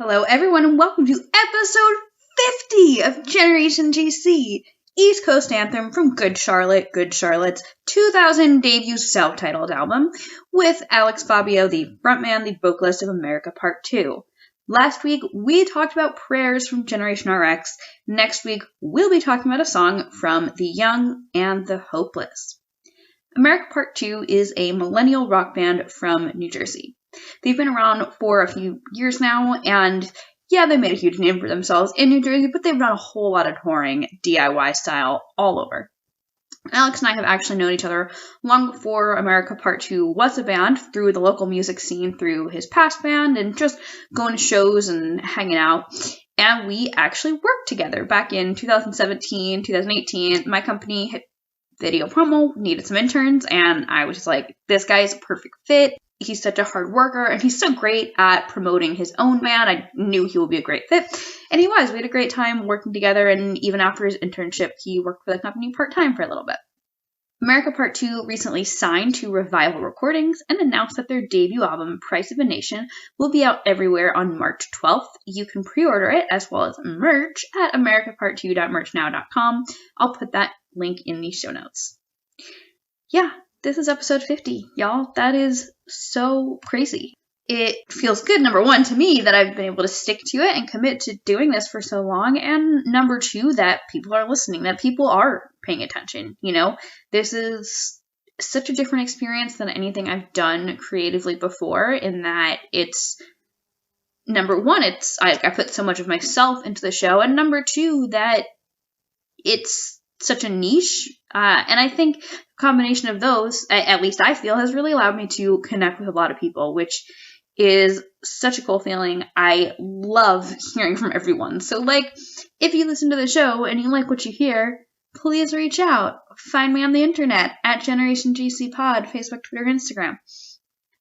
Hello, everyone, and welcome to episode 50 of Generation GC, East Coast Anthem from Good Charlotte's 2000 debut self-titled album, with Alex Fabio, the frontman, the vocalist of America Part 2. Last week, we talked about prayers from Generation RX. Next week, we'll be talking about a song from The Young and the Hopeless. America Part 2 is a millennial rock band from New Jersey. They've been around for a few years now, and yeah, they made a huge name for themselves in New Jersey, but they've done a whole lot of touring, DIY style, all over. Alex and I have actually known each other long before America Part 2 was a band, through the local music scene, through his past band, and just going to shows and hanging out. And we actually worked together back in 2017, 2018. My company, Video Promo, needed some interns, and I was just like, this guy's a perfect fit. He's such a hard worker, and he's so great at promoting his own band. I knew he would be a great fit, and he was. We had a great time working together, and even after his internship, he worked for the company part-time for a little bit. America Part 2 recently signed to Revival Recordings and announced that their debut album, Price of a Nation, will be out everywhere on March 12th. You can pre-order it, as well as merch, at americapart2.merchnow.com. I'll put that link in the show notes. Yeah. This is episode 50, y'all. That is so crazy. It feels good, number one, to me that I've been able to stick to it and commit to doing this for so long, and number two, that people are listening, that people are paying attention, you know? This is such a different experience than anything I've done creatively before, in that it's, number one, I put so much of myself into the show, and number two, that it's such a niche, and I think a combination of those, at least I feel, has really allowed me to connect with a lot of people, which is such a cool feeling. I love hearing from everyone. So, like, if you listen to the show and you like what you hear, please reach out. Find me on the internet at Generation GC Pod, Facebook, Twitter, Instagram.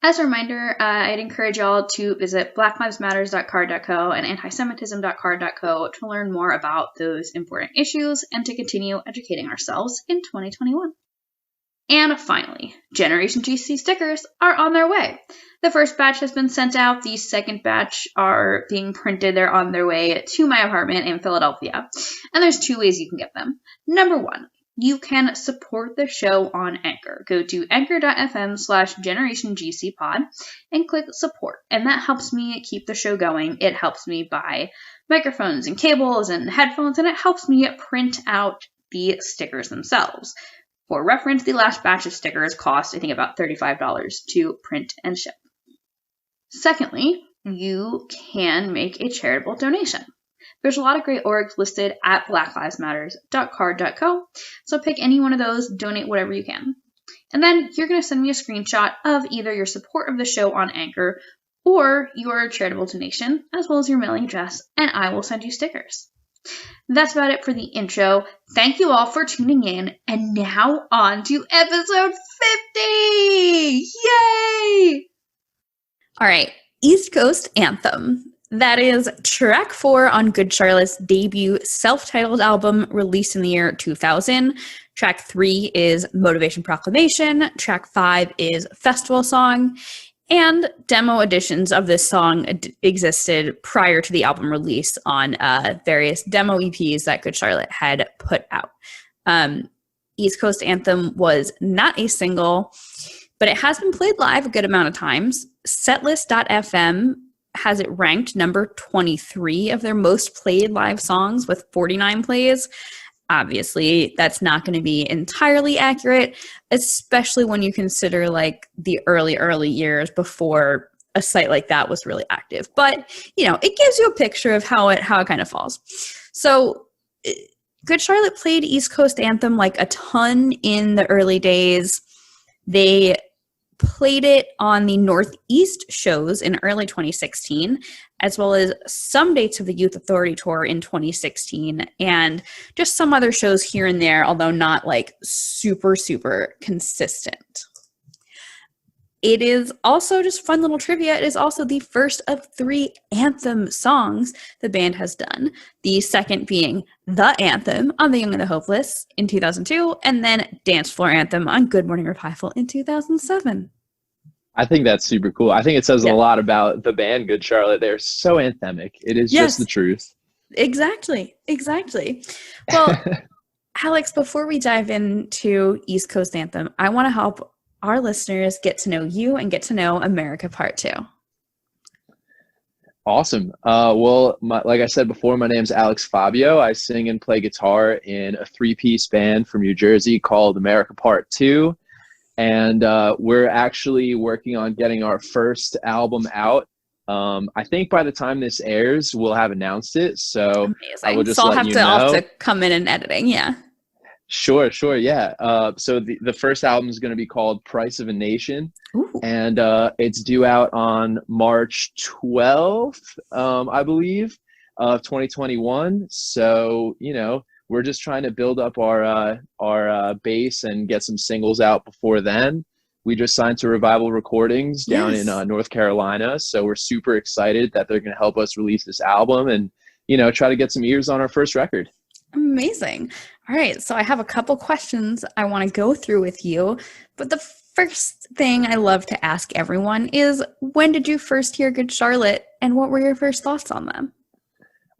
As a reminder, I'd encourage y'all to visit blacklivesmatters.card.co and antisemitism.card.co to learn more about those important issues and to continue educating ourselves in 2021. And finally, Generation GC stickers are on their way. The first batch has been sent out. The second batch are being printed. They're on their way to my apartment in Philadelphia. And there's two ways you can get them. Number one, you can support the show on Anchor. Go to anchor.fm/generationgcpod and click support. And that helps me keep the show going. It helps me buy microphones and cables and headphones, and it helps me print out the stickers themselves. For reference, the last batch of stickers cost, I think, about $35 to print and ship. Secondly, you can make a charitable donation. There's a lot of great orgs listed at blacklivesmatters.card.co, so pick any one of those, donate whatever you can. And then you're going to send me a screenshot of either your support of the show on Anchor or your charitable donation, as well as your mailing address, and I will send you stickers. That's about it for the intro. Thank you all for tuning in, and now on to episode 50! Yay! All right, East Coast Anthem. That is track 4 on Good Charlotte's debut self-titled album released in the year 2000. Track 3 is Motivation Proclamation. Track 5 is Festival Song. And demo editions of this song existed prior to the album release on various demo EPs that Good Charlotte had put out. East Coast Anthem was not a single, but it has been played live a good amount of times. Setlist.fm has it ranked number 23 of their most played live songs with 49 plays. Obviously, that's not going to be entirely accurate, especially when you consider like the early years before a site like that was really active. But, you know, it gives you a picture of how it kind of falls. So Good Charlotte played East Coast Anthem like a ton in the early days. They played it on the Northeast shows in early 2016, as well as some dates of the Youth Authority Tour in 2016, and just some other shows here and there, although not like super consistent. It is also just fun little trivia. It is also the first of 3 anthem songs the band has done. The second being The Anthem on The Young and the Hopeless in 2002, and then Dance Floor Anthem on Good Morning Revival in 2007. I think that's super cool. I think it says a Yeah. lot about the band Good Charlotte. They're so anthemic. It is just the Yes, truth. exactly. Exactly. Well, Alex, before we dive into East Coast Anthem, I want to help our listeners get to know you and get to know America Part 2. Awesome. Well, like I said before, my name's Alex Fabio. I sing and play guitar in a three-piece band from New Jersey called America Part 2. And we're actually working on getting our first album out. I think by the time this airs, we'll have announced it. So Amazing. I will just So let you know. I'll have to come in and editing. Yeah. Sure, yeah. So the first album is going to be called Price of a Nation. Ooh. And it's due out on March 12th, I believe, of 2021. So, we're just trying to build up our base and get some singles out before then. We just signed to Revival Recordings down in North Carolina. So we're super excited that they're going to help us release this album and, try to get some ears on our first record. Amazing. All right. So I have a couple questions I want to go through with you. But the first thing I love to ask everyone is, when did you first hear Good Charlotte and what were your first thoughts on them?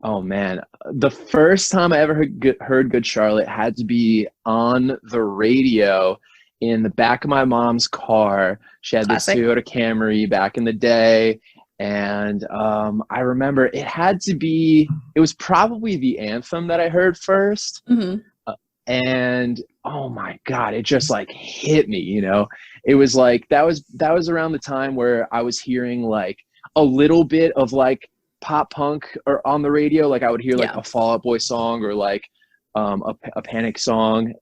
Oh, man. The first time I ever heard Good Charlotte had to be on the radio in the back of my mom's car. She had this Toyota Camry back in the day. And I remember it was probably the anthem that I heard first. Mm-hmm. And oh my God, it just like hit me, It was like, that was around the time where I was hearing like a little bit of like pop punk or on the radio. Like I would hear like a Fall Out Boy song or like a Panic song.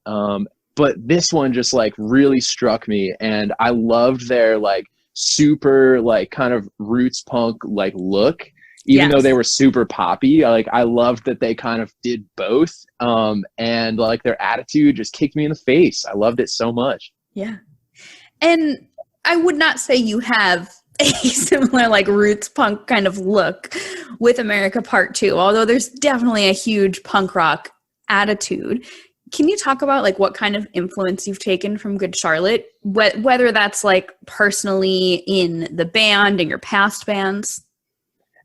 But this one just like really struck me, and I loved their like super like kind of roots punk like look, even though they were super poppy. I loved that they kind of did both, and like their attitude just kicked me in the face. I loved it so much. Yeah. And I would not say you have a similar like roots punk kind of look with America Part 2, although there's definitely a huge punk rock attitude. Can you talk about like what kind of influence you've taken from Good Charlotte, whether that's like personally in the band and your past bands?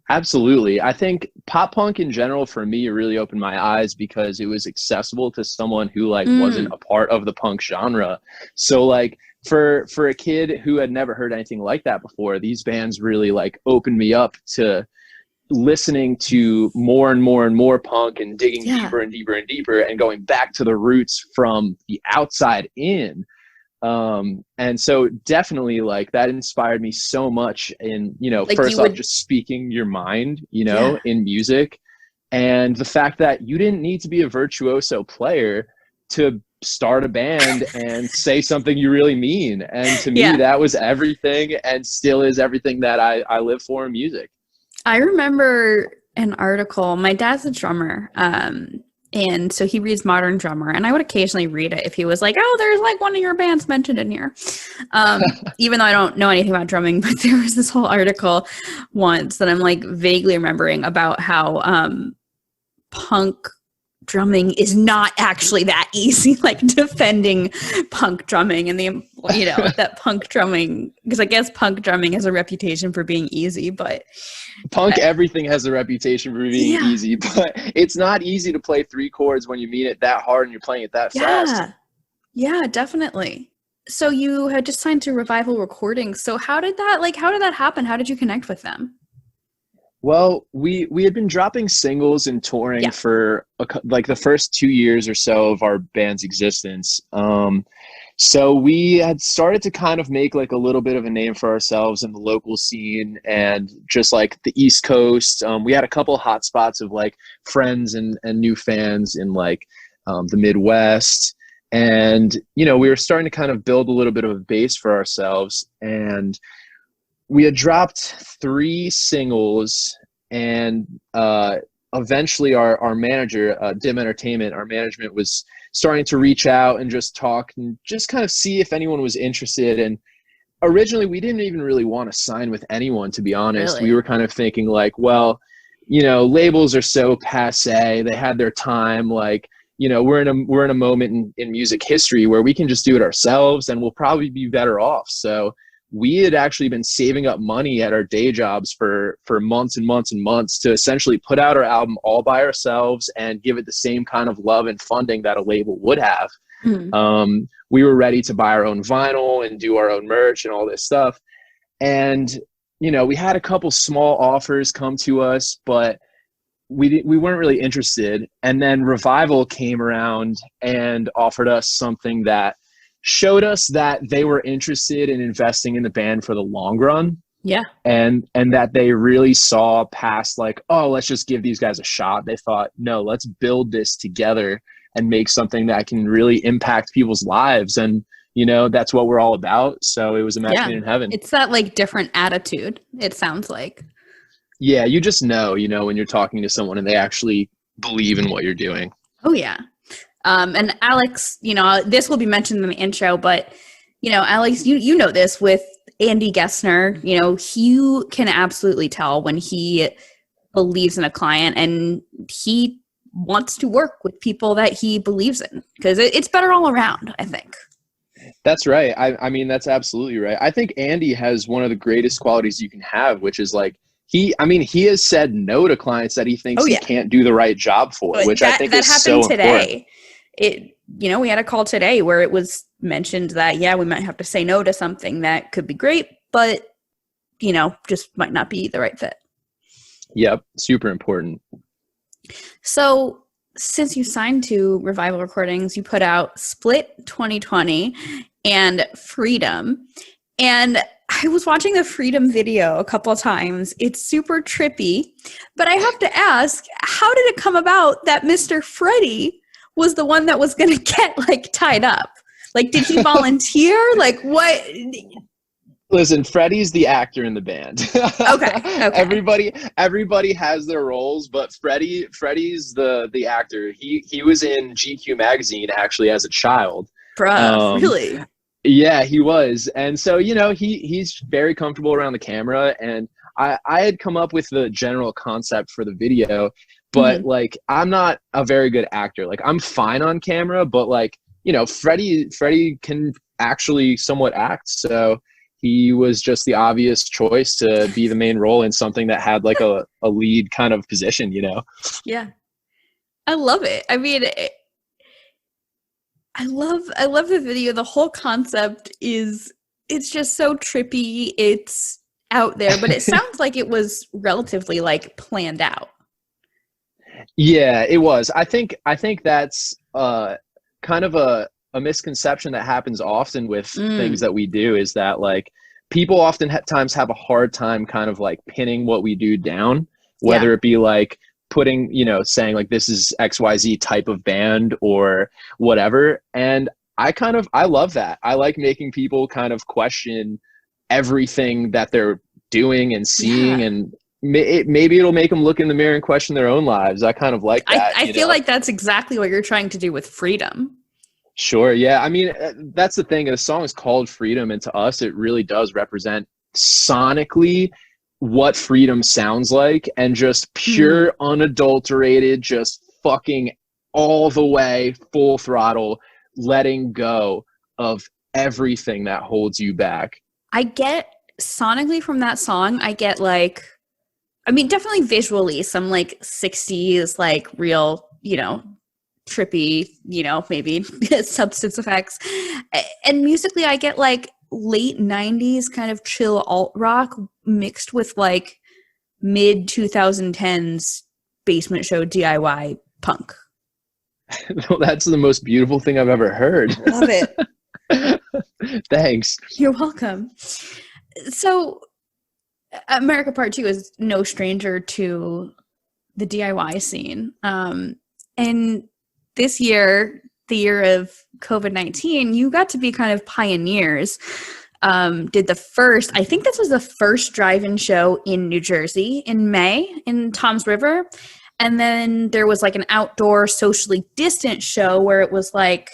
Absolutely. I think pop punk in general for me really opened my eyes because it was accessible to someone who like wasn't a part of the punk genre. So like for a kid who had never heard anything like that before, these bands really like opened me up to listening to more and more and more punk and digging deeper and deeper and deeper and going back to the roots from the outside in. And so definitely like that inspired me so much in, like first off, just speaking your mind, in music, and the fact that you didn't need to be a virtuoso player to start a band and say something you really mean. And to me, that was everything and still is everything that I live for in music. I remember an article. My dad's a drummer, and so he reads Modern Drummer, and I would occasionally read it if he was like, oh, there's like one of your bands mentioned in here. Even though I don't know anything about drumming, but there was this whole article once that I'm like vaguely remembering about how punk drumming is not actually that easy, like defending punk drumming and the, that punk drumming, because I guess punk drumming has a reputation for being easy, but punk everything has a reputation for being easy, but it's not easy to play three chords when you mean it that hard and you're playing it that fast. Yeah, definitely. So you had just signed to Revival Recordings. So how did that happen? How did you connect with them? Well, we had been dropping singles and touring for like the first 2 years or so of our band's existence. So we had started to kind of make like a little bit of a name for ourselves in the local scene and just like the East Coast. We had a couple hot spots of like friends and new fans in like the Midwest. And, we were starting to kind of build a little bit of a base for ourselves. And we had dropped 3 singles, and eventually our manager, Dim Entertainment, our management was starting to reach out and just talk and just kind of see if anyone was interested. And originally we didn't even really want to sign with anyone, to be honest. Really? We were kind of thinking like, well, labels are so passé. They had their time. Like, we're in a moment in music history where we can just do it ourselves and we'll probably be better off. So we had actually been saving up money at our day jobs for months and months and months to essentially put out our album all by ourselves and give it the same kind of love and funding that a label would have. We were ready to buy our own vinyl and do our own merch and all this stuff. And, you know, we had a couple small offers come to us, but we weren't really interested. And then Revival came around and offered us something that showed us that they were interested in investing in the band for the long run. Yeah. And that they really saw past like, oh, let's just give these guys a shot. They thought, no, let's build this together and make something that can really impact people's lives. And, you know, that's what we're all about. So it was a match made in heaven. It's that like different attitude, it sounds like. Yeah, you just know, you know, when you're talking to someone and they actually believe in what you're doing. Oh, yeah. And Alex, you know, this will be mentioned in the intro, but, you know, Alex, you know this with Andy Gessner, you know, he can absolutely tell when he believes in a client and he wants to work with people that he believes in because it's better all around, I think. That's right. I mean, that's absolutely right. I think Andy has one of the greatest qualities you can have, which is like, he has said no to clients that he thinks he can't do the right job for, which I think is so important. That happened today. You know, we had a call today where it was mentioned that, yeah, we might have to say no to something that could be great, but, you know, just might not be the right fit. Yep. Super important. So since you signed to Revival Recordings, you put out Split 2020 and Freedom. And I was watching the Freedom video a couple of times. It's super trippy. But I have to ask, how did it come about that Mr. Freddie was the one that was going to get, like, tied up? Like, did he volunteer? Like, what? Listen, Freddie's the actor in the band. Okay. Everybody has their roles, but Freddie's the actor. He was in GQ magazine actually as a child. Bruh, really? Yeah, he was. And so, you know, he's very comfortable around the camera. And I had come up with the general concept for the video, but like, I'm not a very good actor. Like, I'm fine on camera, but like, you know, Freddie can actually somewhat act. So he was just the obvious choice to be the main role in something that had like a lead kind of position, you know? Yeah. I love it. I mean, I love the video. The whole concept it's just so trippy. It's out there, but it sounds like it was relatively like planned out. Yeah, it was. I think that's kind of a misconception that happens often with things that we do is that like people often times have a hard time kind of like pinning what we do down, whether it be like putting, you know, saying like this is XYZ type of band or whatever. And I love that. I like making people kind of question everything that they're doing and seeing, and maybe it'll make them look in the mirror and question their own lives. I kind of like that. I feel like that's exactly what you're trying to do with Freedom. Sure. Yeah. I mean, that's the thing. The song is called Freedom, and to us, it really does represent sonically what freedom sounds like, and just pure, unadulterated, just fucking all the way, full throttle, letting go of everything that holds you back. I get sonically from that song, I get like, I mean, definitely visually some like 60s, like real, you know, trippy, you know, maybe substance effects. And musically, I get like late 90s kind of chill alt rock mixed with like mid 2010s basement show DIY punk. Well, that's the most beautiful thing I've ever heard. Love it. Thanks. You're welcome. So America Part 2 is no stranger to the DIY scene. And this year, the year of COVID-19, you got to be kind of pioneers. Did the first, I think this was the first drive-in show in New Jersey in May in Toms River. And then there was like an outdoor socially distant show where it was like,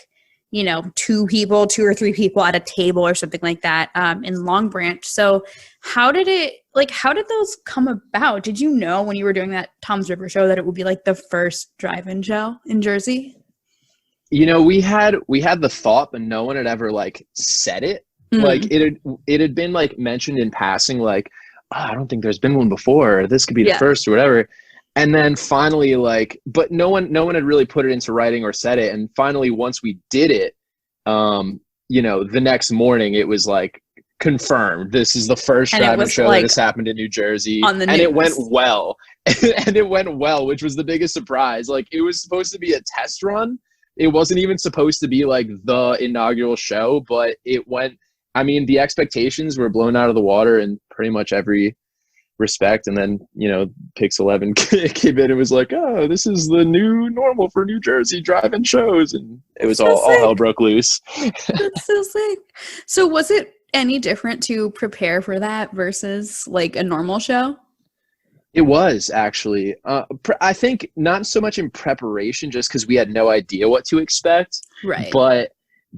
you know, two or three people at a table or something like that in Long Branch. So how did those come about? Did you know when you were doing that Toms River show that it would be like the first drive-in show in Jersey? You know, we had the thought, but no one had ever like said it. Like it had been like mentioned in passing, like, oh, I don't think there's been one before. This could be the first or whatever. And then finally, like, but no one had really put it into writing or said it. And finally, once we did it, you know, the next morning it was like confirmed. This is the first driving show like, that has happened in New Jersey. And it went well. And it went well, which was the biggest surprise. Like, it was supposed to be a test run. It wasn't even supposed to be like the inaugural show, but it went. I mean, the expectations were blown out of the water in pretty much every respect. And then, you know, Pix 11 came in and was like, oh, this is the new normal for New Jersey drive-in shows. And it was all hell broke loose. That's so sick. So was it any different to prepare for that versus like a normal show? It was actually. I think not so much in preparation, just because we had no idea what to expect. Right.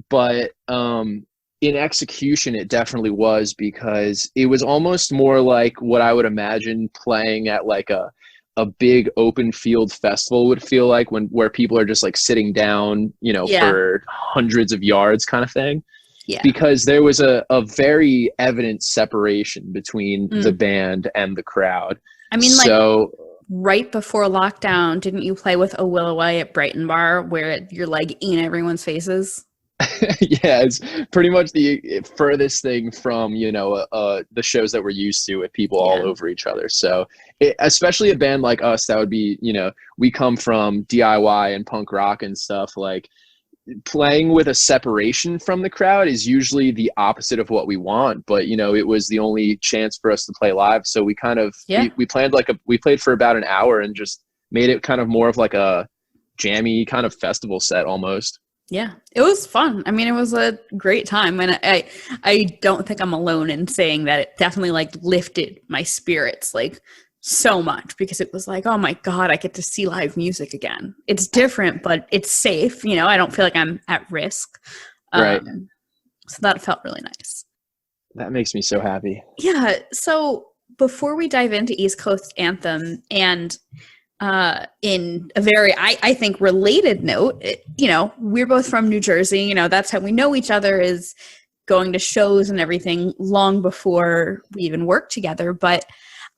But in execution, it definitely was, because it was almost more like what I would imagine playing at like a big open field festival would feel like, where people are just like sitting down, you know, for hundreds of yards kind of thing. Yeah. Because there was a very evident separation between the band and the crowd. I mean, so, right before lockdown, didn't you play with a WOWOW at Brighton Bar where you're like in everyone's faces? Yeah, it's pretty much the furthest thing from, you know, the shows that we're used to, with people all over each other. So especially a band like us, that would be, you know, we come from DIY and punk rock and stuff, like playing with a separation from the crowd is usually the opposite of what we want. But, you know, it was the only chance for us to play live. So we kind of, we planned we played for about an hour and just made it kind of more of like a jammy kind of festival set almost. Yeah, it was fun. I mean, it was a great time. And I don't think I'm alone in saying that it definitely like lifted my spirits like so much, because it was like, oh my God, I get to see live music again. It's different, but it's safe. You know, I don't feel like I'm at risk. Right. So that felt really nice. That makes me so happy. Yeah. So before we dive into East Coast Anthem, and in a very, I think, related note, you know, we're both from New Jersey. You know, that's how we know each other, is going to shows and everything long before we even worked together. But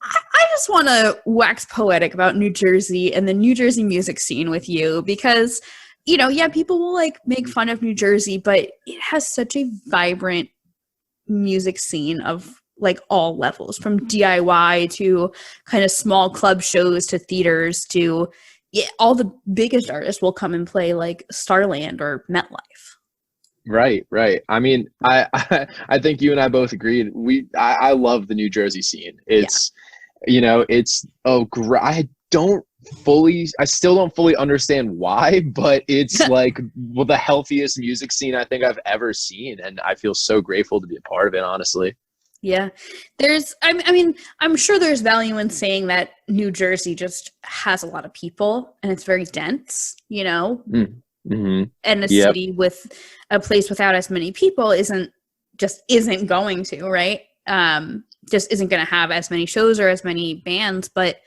I just want to wax poetic about New Jersey and the New Jersey music scene with you, because, you know, yeah, people will like make fun of New Jersey, but it has such a vibrant music scene of like all levels, from DIY to kind of small club shows to theaters to all the biggest artists will come and play like Starland or MetLife. Right. I mean, I think you and I both agreed. I love the New Jersey scene. It's, you know, it's, I still don't fully understand why, but it's like the healthiest music scene I think I've ever seen. And I feel so grateful to be a part of it, honestly. Yeah, I mean, I'm sure there's value in saying that New Jersey just has a lot of people and it's very dense, you know, and a city with a place without as many people isn't going to, right? Just isn't going to have as many shows or as many bands. But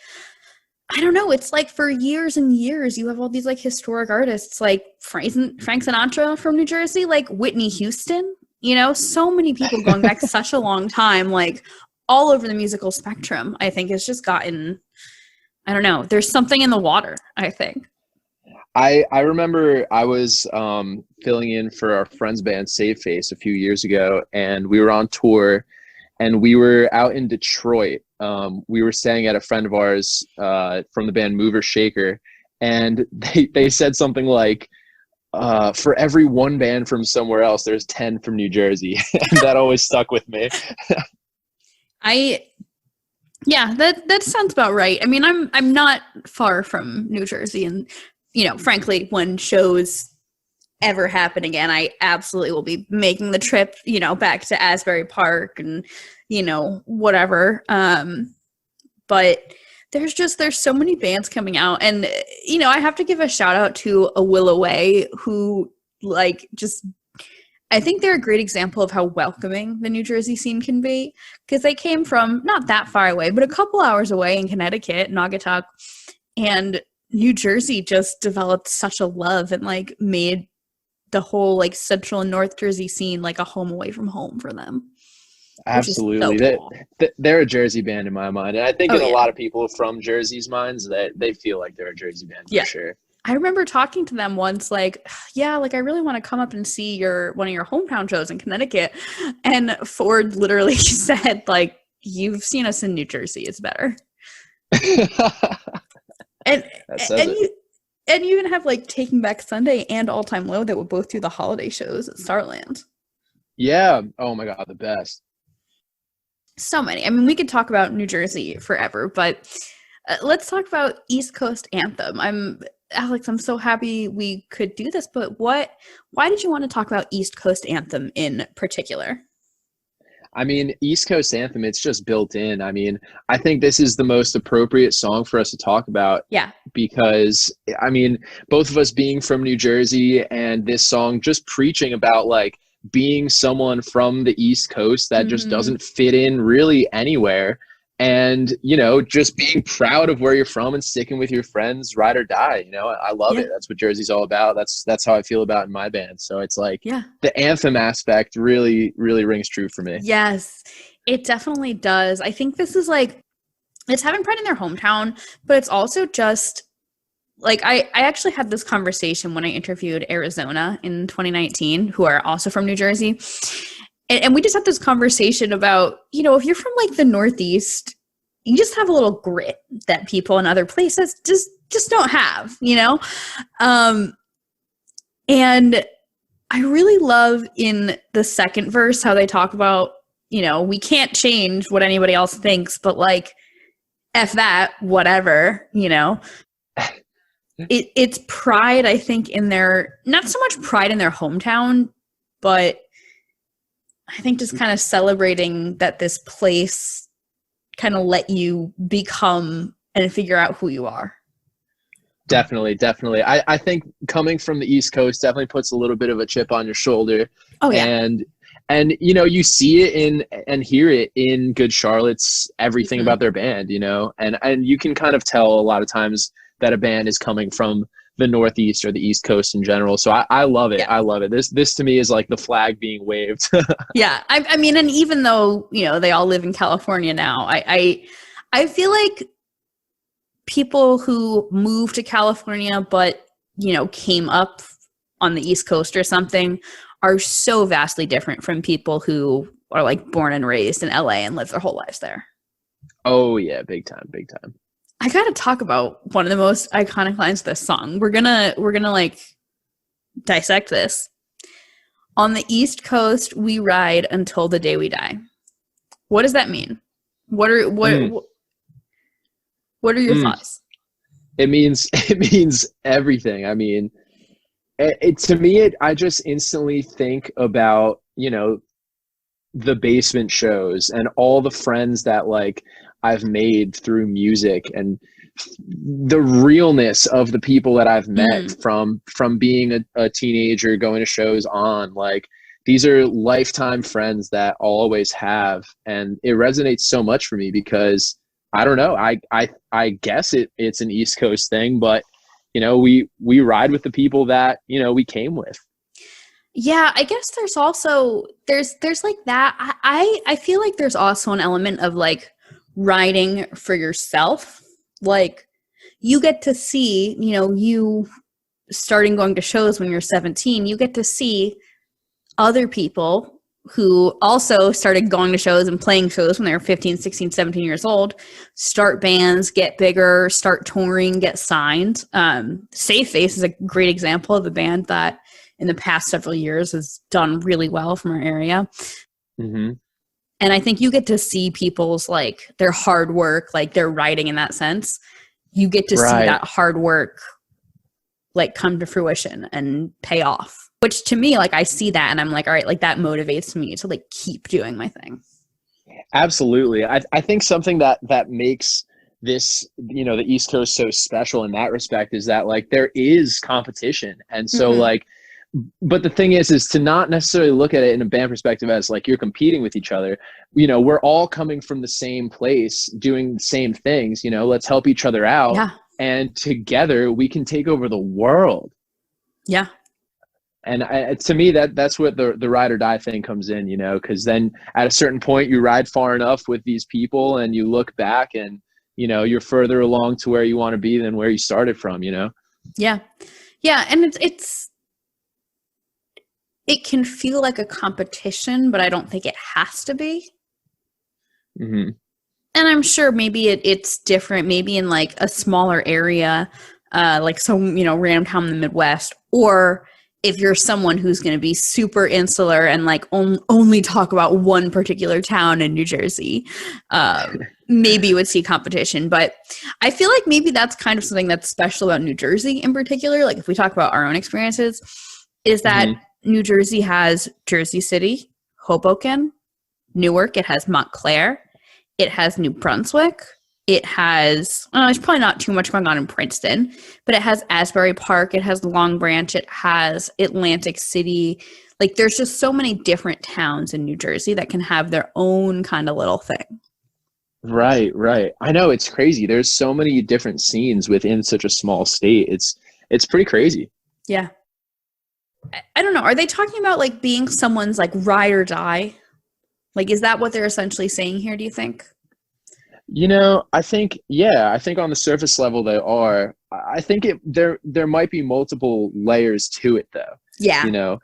I don't know. It's like for years and years, you have all these like historic artists like Frank Sinatra from New Jersey, like Whitney Houston. You know, so many people going back such a long time, like all over the musical spectrum. I think it's just gotten, I don't know, there's something in the water, I think. I remember I was filling in for our friend's band Save Face a few years ago, and we were on tour, and we were out in Detroit. We were staying at a friend of ours from the band Mover Shaker, and they said something like, for every one band from somewhere else, there's 10 from New Jersey. And that always stuck with me. That sounds about right. I mean, I'm not far from New Jersey, and, you know, frankly, when shows ever happen again, I absolutely will be making the trip, you know, back to Asbury Park and, you know, whatever. But there's so many bands coming out, and, you know, I have to give a shout out to a WOWOW, who like just, I think they're a great example of how welcoming the New Jersey scene can be, because they came from not that far away, but a couple hours away in Connecticut, Naugatuck, and New Jersey just developed such a love and like made the whole like Central and North Jersey scene like a home away from home for them. Absolutely. So cool. They're a Jersey band in my mind. And I think in a yeah. lot of people from Jersey's minds that they feel like they're a Jersey band for sure. I remember talking to them once, like, yeah, like I really want to come up and see one of your hometown shows in Connecticut. And Ford literally said, like, you've seen us in New Jersey, it's better. and you even have like Taking Back Sunday and All Time Low that would both do the holiday shows at Starland. Yeah. Oh my God, the best. So many. I mean, we could talk about New Jersey forever, but let's talk about East Coast Anthem. Alex, I'm so happy we could do this, but why did you want to talk about East Coast Anthem in particular? I mean, East Coast Anthem, it's just built in. I mean, I think this is the most appropriate song for us to talk about. Yeah. Because, I mean, both of us being from New Jersey and this song just preaching about like being someone from the East Coast that just doesn't fit in really anywhere. And, you know, just being proud of where you're from and sticking with your friends, ride or die. You know, I love it. That's what Jersey's all about. That's how I feel about in my band. So it's like the anthem aspect really, really rings true for me. Yes, it definitely does. I think this is like, it's having pride in their hometown, but it's also just like, I actually had this conversation when I interviewed Arizona in 2019, who are also from New Jersey. And we just had this conversation about, you know, if you're from like the Northeast, you just have a little grit that people in other places just don't have, you know? And I really love in the second verse how they talk about, you know, we can't change what anybody else thinks, but like, F that, whatever, you know? It's pride, I think, in their, not so much pride in their hometown, but I think just kind of celebrating that this place kind of let you become and figure out who you are. Definitely. I think coming from the East Coast definitely puts a little bit of a chip on your shoulder. Oh, yeah. And you know, you see it and hear it in Good Charlotte's everything about their band, you know, and you can kind of tell a lot of times that a band is coming from the Northeast or the East Coast in general. So I love it. Yeah. I love it. This to me is like the flag being waved. Yeah. I mean, and even though, you know, they all live in California now, I feel like people who moved to California, but, you know, came up on the East Coast or something are so vastly different from people who are like born and raised in LA and live their whole lives there. Oh yeah. Big time. I gotta talk about one of the most iconic lines of this song. We're gonna like dissect this. On the East Coast, we ride until the day we die. What does that mean? What are your thoughts? It means everything. I mean, to me, I just instantly think about, you know, the basement shows and all the friends that like I've made through music and the realness of the people that I've met from being a teenager going to shows on. Like, these are lifetime friends that I'll always have, and it resonates so much for me because I don't know, I guess it's an East Coast thing, but you know, we ride with the people that, you know, we came with. Yeah, I guess there's also there's like that. I feel like there's also an element of like riding for yourself. Like, you get to see, you know, you starting going to shows when you're 17, you get to see other people who also started going to shows and playing shows when they were 15, 16, 17 years old, start bands, get bigger, start touring, get signed. Safe Face is a great example of a band that in the past several years has done really well from our area. Mm-hmm. And I think you get to see people's, like, their hard work, like their writing in that sense. You get to see that hard work, like, come to fruition and pay off. Which to me, like, I see that and I'm like, all right, like, that motivates me to, like, keep doing my thing. Absolutely. I think something that makes this, you know, the East Coast so special in that respect is that, like, there is competition. And so, like, but the thing is to not necessarily look at it in a band perspective as like you're competing with each other. You know, we're all coming from the same place, doing the same things, you know, let's help each other out. Yeah. And together we can take over the world. Yeah. to me, that's what the ride or die thing comes in, you know, because then at a certain point you ride far enough with these people and you look back and, you know, you're further along to where you want to be than where you started from, you know? Yeah. Yeah. And it can feel like a competition, but I don't think it has to be. Mm-hmm. And I'm sure maybe it's different, maybe in like a smaller area, like some, you know, random town in the Midwest, or if you're someone who's going to be super insular and like only talk about one particular town in New Jersey, maybe you would see competition. But I feel like maybe that's kind of something that's special about New Jersey in particular. Like if we talk about our own experiences, is that New Jersey has Jersey City, Hoboken, Newark, it has Montclair, it has New Brunswick. It has, there's probably not too much going on in Princeton, but it has Asbury Park, it has Long Branch, it has Atlantic City. Like there's just so many different towns in New Jersey that can have their own kind of little thing. Right. I know, it's crazy. There's so many different scenes within such a small state. It's pretty crazy. Yeah. I don't know. Are they talking about like being someone's like ride or die? Like, is that what they're essentially saying here, do you think? You know, I think on the surface level they are. I think there might be multiple layers to it though. Yeah. You know,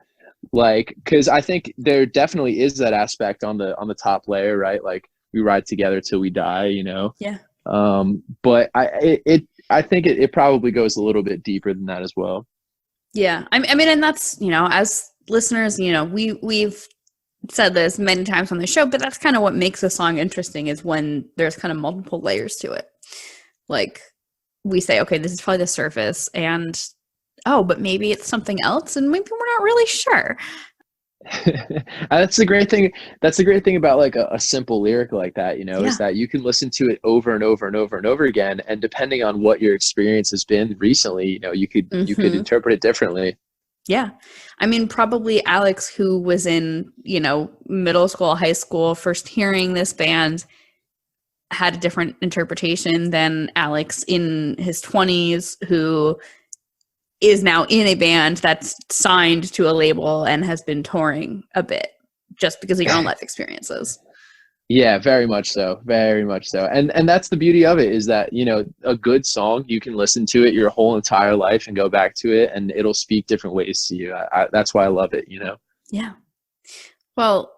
like, cause I think there definitely is that aspect on the top layer, right? Like we ride together till we die, you know? Yeah. But I think it probably goes a little bit deeper than that as well. Yeah. I mean, and that's, you know, as listeners, you know, we've said this many times on the show, but that's kind of what makes a song interesting is when there's kind of multiple layers to it. Like we say, okay, this is probably the surface and but maybe it's something else and maybe we're not really sure. That's the great thing. That's the great thing about like a simple lyric like that, you know, is that you can listen to it over and over and over and over again. And depending on what your experience has been recently, you know, you could interpret it differently. Yeah. I mean, probably Alex, who was in, you know, middle school, high school, first hearing this band had a different interpretation than Alex in his 20s, who is now in a band that's signed to a label and has been touring a bit just because of your own life experiences. Yeah, very much so. Very much so. And that's the beauty of it is that, you know, a good song, you can listen to it your whole entire life and go back to it and it'll speak different ways to you. That's why I love it, you know? Yeah. Well,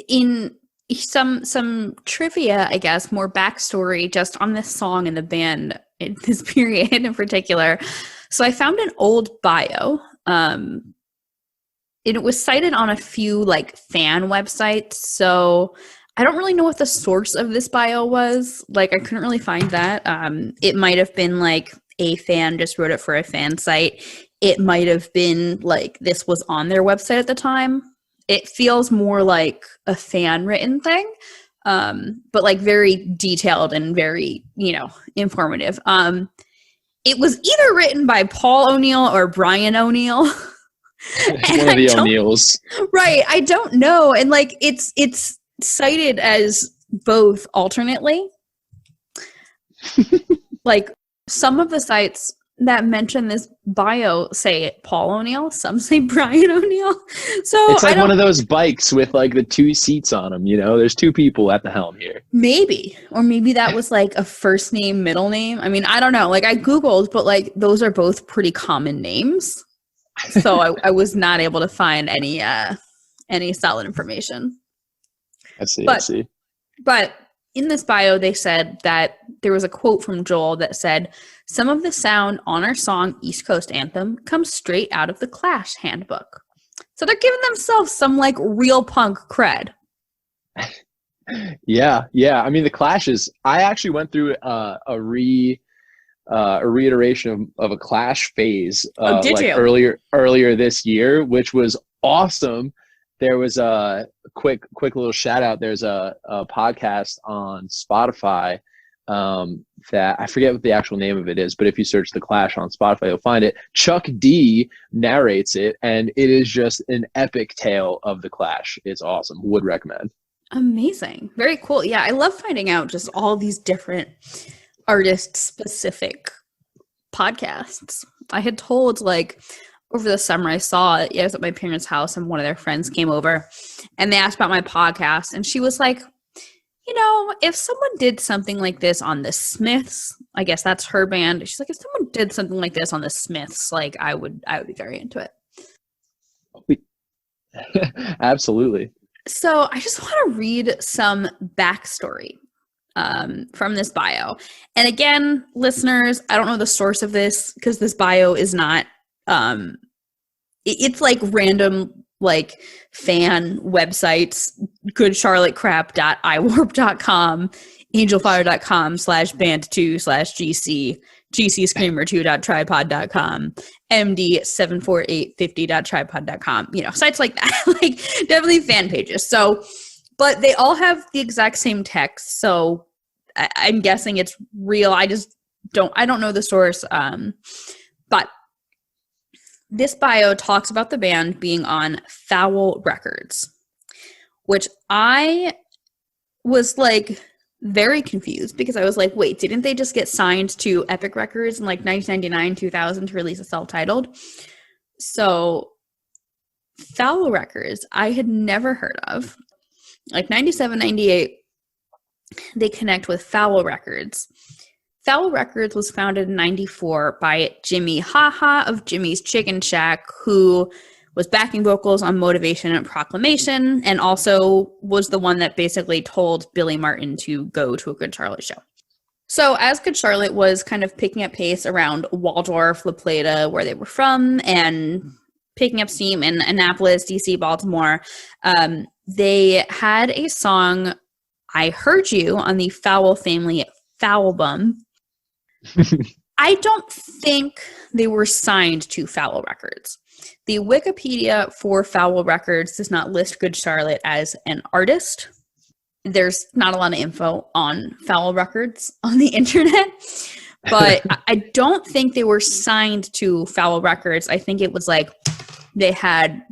in some trivia, I guess, more backstory just on this song and the band in this period in particular. So I found an old bio. It was cited on a few like fan websites. So I don't really know what the source of this bio was. Like I couldn't really find that. It might have been like a fan just wrote it for a fan site. It might have been like this was on their website at the time. It feels more like a fan written thing, but like very detailed and very, you know, informative. It was either written by Paul O'Neill or Brian O'Neill. One of the O'Neills. Right. I don't know. And like it's cited as both alternately. Like some of the sites that mention this bio say Paul O'Neill, some say Brian O'Neill. So it's like one of those bikes with like the two seats on them, you know, there's two people at the helm here. Maybe, or maybe that was like a first name, middle name. I mean, I don't know. Like I Googled, but like those are both pretty common names. So I was not able to find any solid information. I see. But in this bio, they said that there was a quote from Joel that said, "Some of the sound on our song East Coast Anthem comes straight out of the Clash handbook." So they're giving themselves some like real punk cred. Yeah. I mean, the Clash is. I actually went through a reiteration of a Clash phase did you? earlier this year, which was awesome. There was a quick little shout out. There's a podcast on Spotify that I forget what the actual name of it is, but if you search The Clash on Spotify, you'll find it. Chuck D narrates it, and it is just an epic tale of the Clash. It's awesome. Would recommend. Amazing. Very cool. Yeah, I love finding out just all these different artist-specific podcasts. I had told like over the summer, I saw it. I was at my parents' house and one of their friends came over and they asked about my podcast. And she was like, you know, if someone did something like this on the Smiths, I guess that's her band. She's like, if someone did something like this on the Smiths, like I would be very into it. Absolutely. So I just want to read some backstory from this bio. And again, listeners, I don't know the source of this because this bio is not, it's like random like fan websites, goodcharlottecrap.iwarp.com, angelfire.com/band2/gc, gcscreamer2.tripod.com, md74850.tripod.com, you know, sites like that. Like definitely fan pages. So, but they all have the exact same text. So I'm guessing it's real. I don't know the source. But this bio talks about the band being on Foul Records, which I was like very confused because I was like, wait, didn't they just get signed to Epic Records in like 1999, 2000 to release a self-titled? So Foul Records, I had never heard of. Like 97, 98, they connect with Foul Records. Foul Records was founded in 94 by Jimmy Haha of Jimmy's Chicken Shack, who was backing vocals on Motivation and Proclamation, and also was the one that basically told Billy Martin to go to a Good Charlotte show. So as Good Charlotte was kind of picking up pace around Waldorf, La Plata, where they were from, and picking up steam in Annapolis, DC, Baltimore, they had a song, I Heard You, on the Foul Family Foulbum. I don't think they were signed to Foul Records. The Wikipedia for Foul Records does not list Good Charlotte as an artist. There's not a lot of info on Foul Records on the internet, but I don't think they were signed to Foul Records. I think it was like they had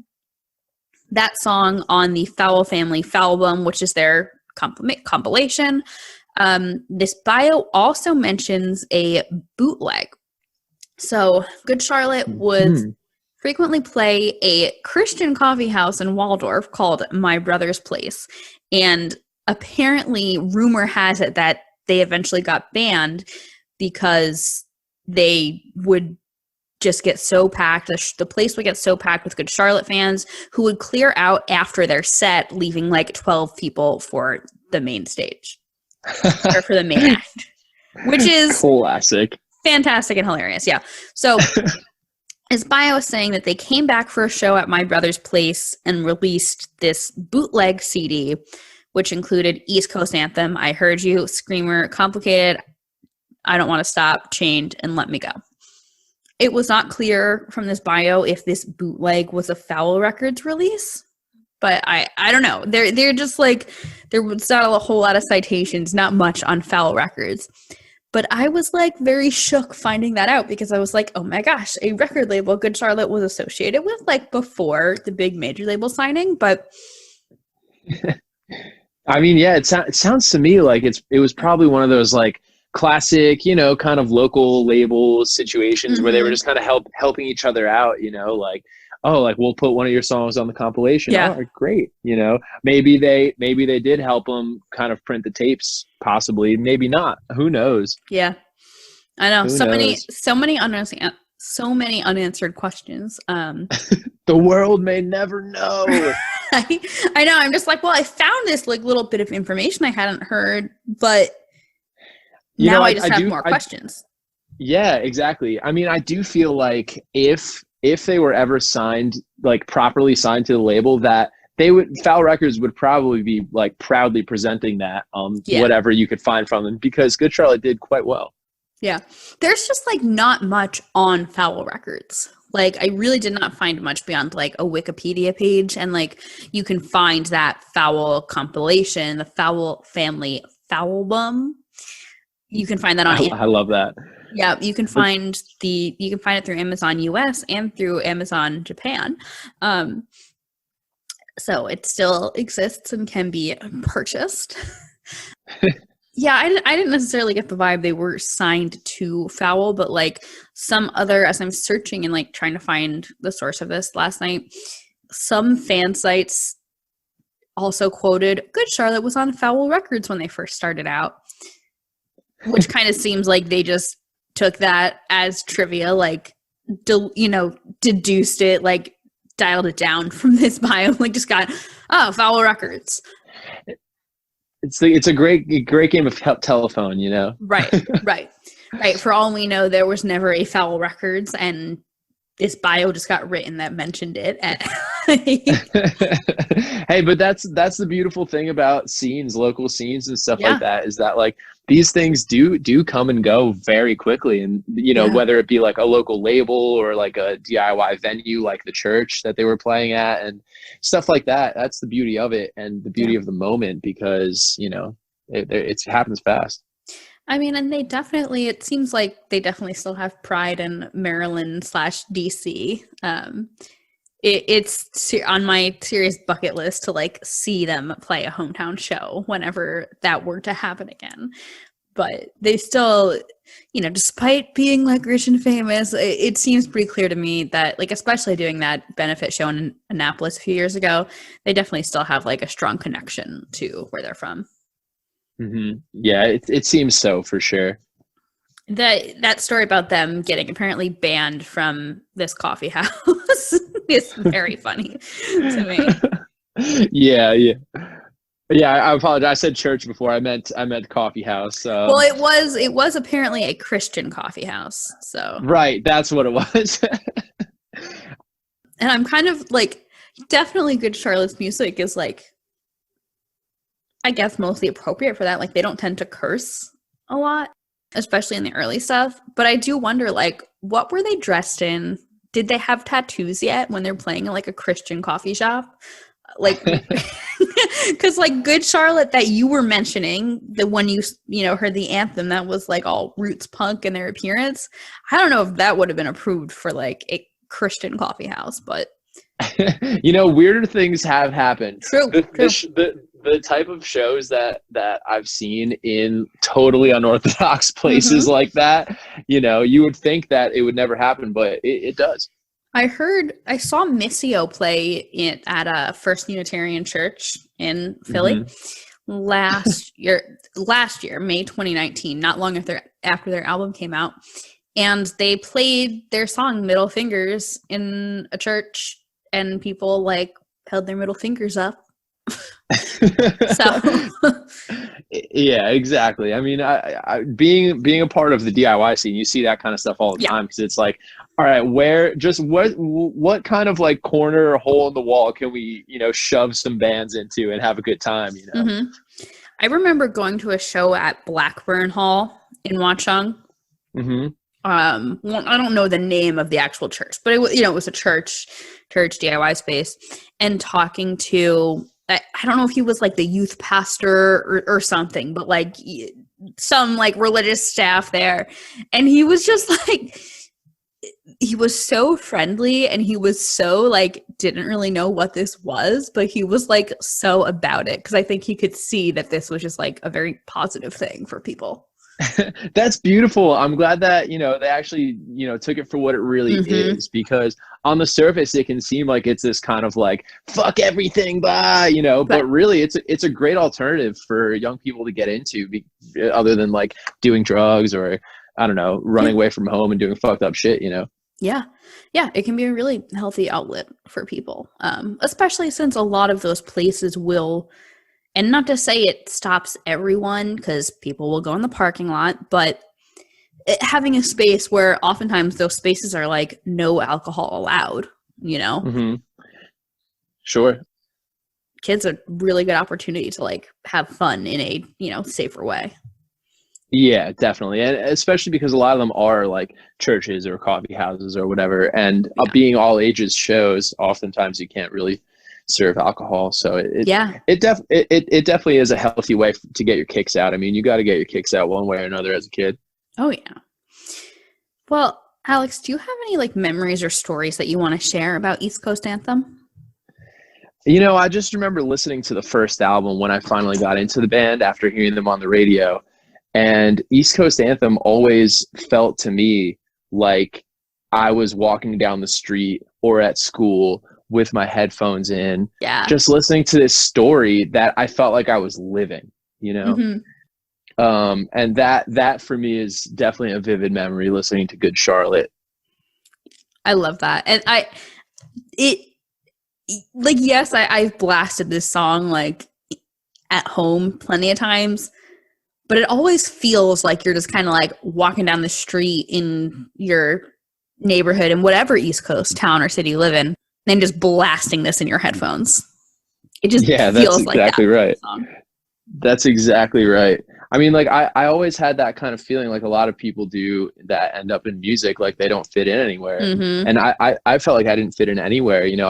that song on the Foul Family Foulbum, which is their compilation. This bio also mentions a bootleg. So Good Charlotte would frequently play a Christian coffee house in Waldorf called My Brother's Place. And apparently rumor has it that they eventually got banned because they would just get so packed. The place would get so packed with Good Charlotte fans who would clear out after their set, leaving like 12 people for the main stage. Or for the main act, which is classic, fantastic and hilarious. Yeah. So his bio is saying that they came back for a show at My Brother's Place and released this bootleg CD, which included East Coast Anthem, I Heard You, Screamer, Complicated, I Don't Want to Stop, Chained, and Let Me Go. It was not clear from this bio if this bootleg was a Foul Records release. But I don't know. They're just like, there was not a whole lot of citations, not much on Foul Records. But I was like very shook finding that out because I was like, oh my gosh, a record label Good Charlotte was associated with like before the big major label signing. But I mean, yeah, it sounds to me like it was probably one of those like classic, you know, kind of local label situations where they were just kind of helping each other out, you know, like, oh, like we'll put one of your songs on the compilation. Yeah. Oh, great. You know, maybe they did help them kind of print the tapes, possibly, maybe not. Who knows? Yeah, I know. Who So knows? many unanswered questions. The world may never know. I know. I'm just like, well, I found this like little bit of information I hadn't heard, but now I just have more questions. Yeah, exactly. I mean, I do feel like if they were ever signed, like properly signed to the label, that Foul Records would probably be like proudly presenting that whatever you could find from them, because Good Charlotte did quite well. Yeah. There's just like not much on Foul Records. Like I really did not find much beyond like a Wikipedia page, and like you can find that Foul compilation, the Foul Family Foulbum. You can find that on I love that. Yeah, you can find it through Amazon US and through Amazon Japan. So it still exists and can be purchased. Yeah, I didn't necessarily get the vibe they were signed to Fowl, but like some other, as I'm searching and like trying to find the source of this last night, some fan sites also quoted Good Charlotte was on Fowl Records when they first started out, which kind of seems like they just took that as trivia, like, deduced it, like dialed it down from this bio, like just got, oh, Fowl Records. It's a great game of telephone, you know? Right. For all we know, there was never a Fowl Records, and this bio just got written that mentioned it. Hey, but that's the beautiful thing about scenes, local scenes and stuff like that, is that like these things do come and go very quickly. And, you know, whether it be like a local label or like a DIY venue, like the church that they were playing at and stuff like that. That's the beauty of it and the beauty of the moment, because, you know, it happens fast. I mean, and it seems like they definitely still have pride in Maryland/DC. It's on my serious bucket list to like see them play a hometown show whenever that were to happen again. But they still, you know, despite being like rich and famous, it seems pretty clear to me that, like, especially doing that benefit show in Annapolis a few years ago, they definitely still have like a strong connection to where they're from. Mm-hmm. Yeah, it seems so, for sure. That story about them getting apparently banned from this coffee house is very funny to me. Yeah. I apologize. I said church before. I meant coffee house. Well, it was apparently a Christian coffee house. So right, that's what it was. And I'm kind of like, definitely Good Charlotte's music is like, I guess, mostly appropriate for that. Like, they don't tend to curse a lot, especially in the early stuff. But I do wonder, like, what were they dressed in? Did they have tattoos yet when they're playing in like a Christian coffee shop? Like, because like Good Charlotte that you were mentioning, the one you heard the anthem that was like all roots punk in their appearance. I don't know if that would have been approved for like a Christian coffee house, but you know, weirder things have happened. True. The type of shows that I've seen in totally unorthodox places like that, you know, you would think that it would never happen, but it does. I saw Missio play at a First Unitarian Church in Philly last year, May 2019, not long after their album came out. And they played their song Middle Fingers in a church, and people like held their middle fingers up. So yeah, exactly. I mean, I being a part of the DIY scene, you see that kind of stuff all the time, because it's like, all right, what kind of like corner or hole in the wall can we, you know, shove some bands into and have a good time, you know? I remember going to a show at Blackburn Hall in Watchung. I don't know the name of the actual church, but it was a church DIY space, and talking to, I don't know if he was like the youth pastor or something, but like some like religious staff there. And he was just like, he was so friendly, and he was so like, didn't really know what this was, but he was like so about it, because I think he could see that this was just like a very positive thing for people. That's beautiful. I'm glad that, you know, they actually, you know, took it for what it really is, because on the surface it can seem like it's this kind of like fuck everything, bye, you know, but really it's a great alternative for young people to get into, other than like doing drugs or, I don't know, running away from home and doing fucked up shit, you know. Yeah, it can be a really healthy outlet for people, especially since a lot of those places will. And not to say it stops everyone, because people will go in the parking lot, but having a space where oftentimes those spaces are like no alcohol allowed, you know? Sure. Kids a really good opportunity to like have fun in a, you know, safer way. Yeah, definitely. And especially because a lot of them are like churches or coffee houses or whatever. And being all ages shows, oftentimes you can't really serve alcohol, so it definitely is a healthy way to get your kicks out. I mean, you got to get your kicks out one way or another as a kid. Oh yeah. Well, Alex, do you have any like memories or stories that you want to share about East Coast Anthem? You know, I just remember listening to the first album when I finally got into the band after hearing them on the radio, And East Coast Anthem always felt to me like I was walking down the street or at school with my headphones in, just listening to this story that I felt like I was living, you know? And that for me is definitely a vivid memory, listening to Good Charlotte. I love that. And I've blasted this song like at home plenty of times, but it always feels like you're just kind of like walking down the street in your neighborhood in whatever East Coast town or city you live in, and just blasting this in your headphones. It just feels like exactly that right. song. That's exactly right. I mean, like I always had that kind of feeling, like a lot of people do that end up in music, like they don't fit in anywhere. And I felt like I didn't fit in anywhere. You know,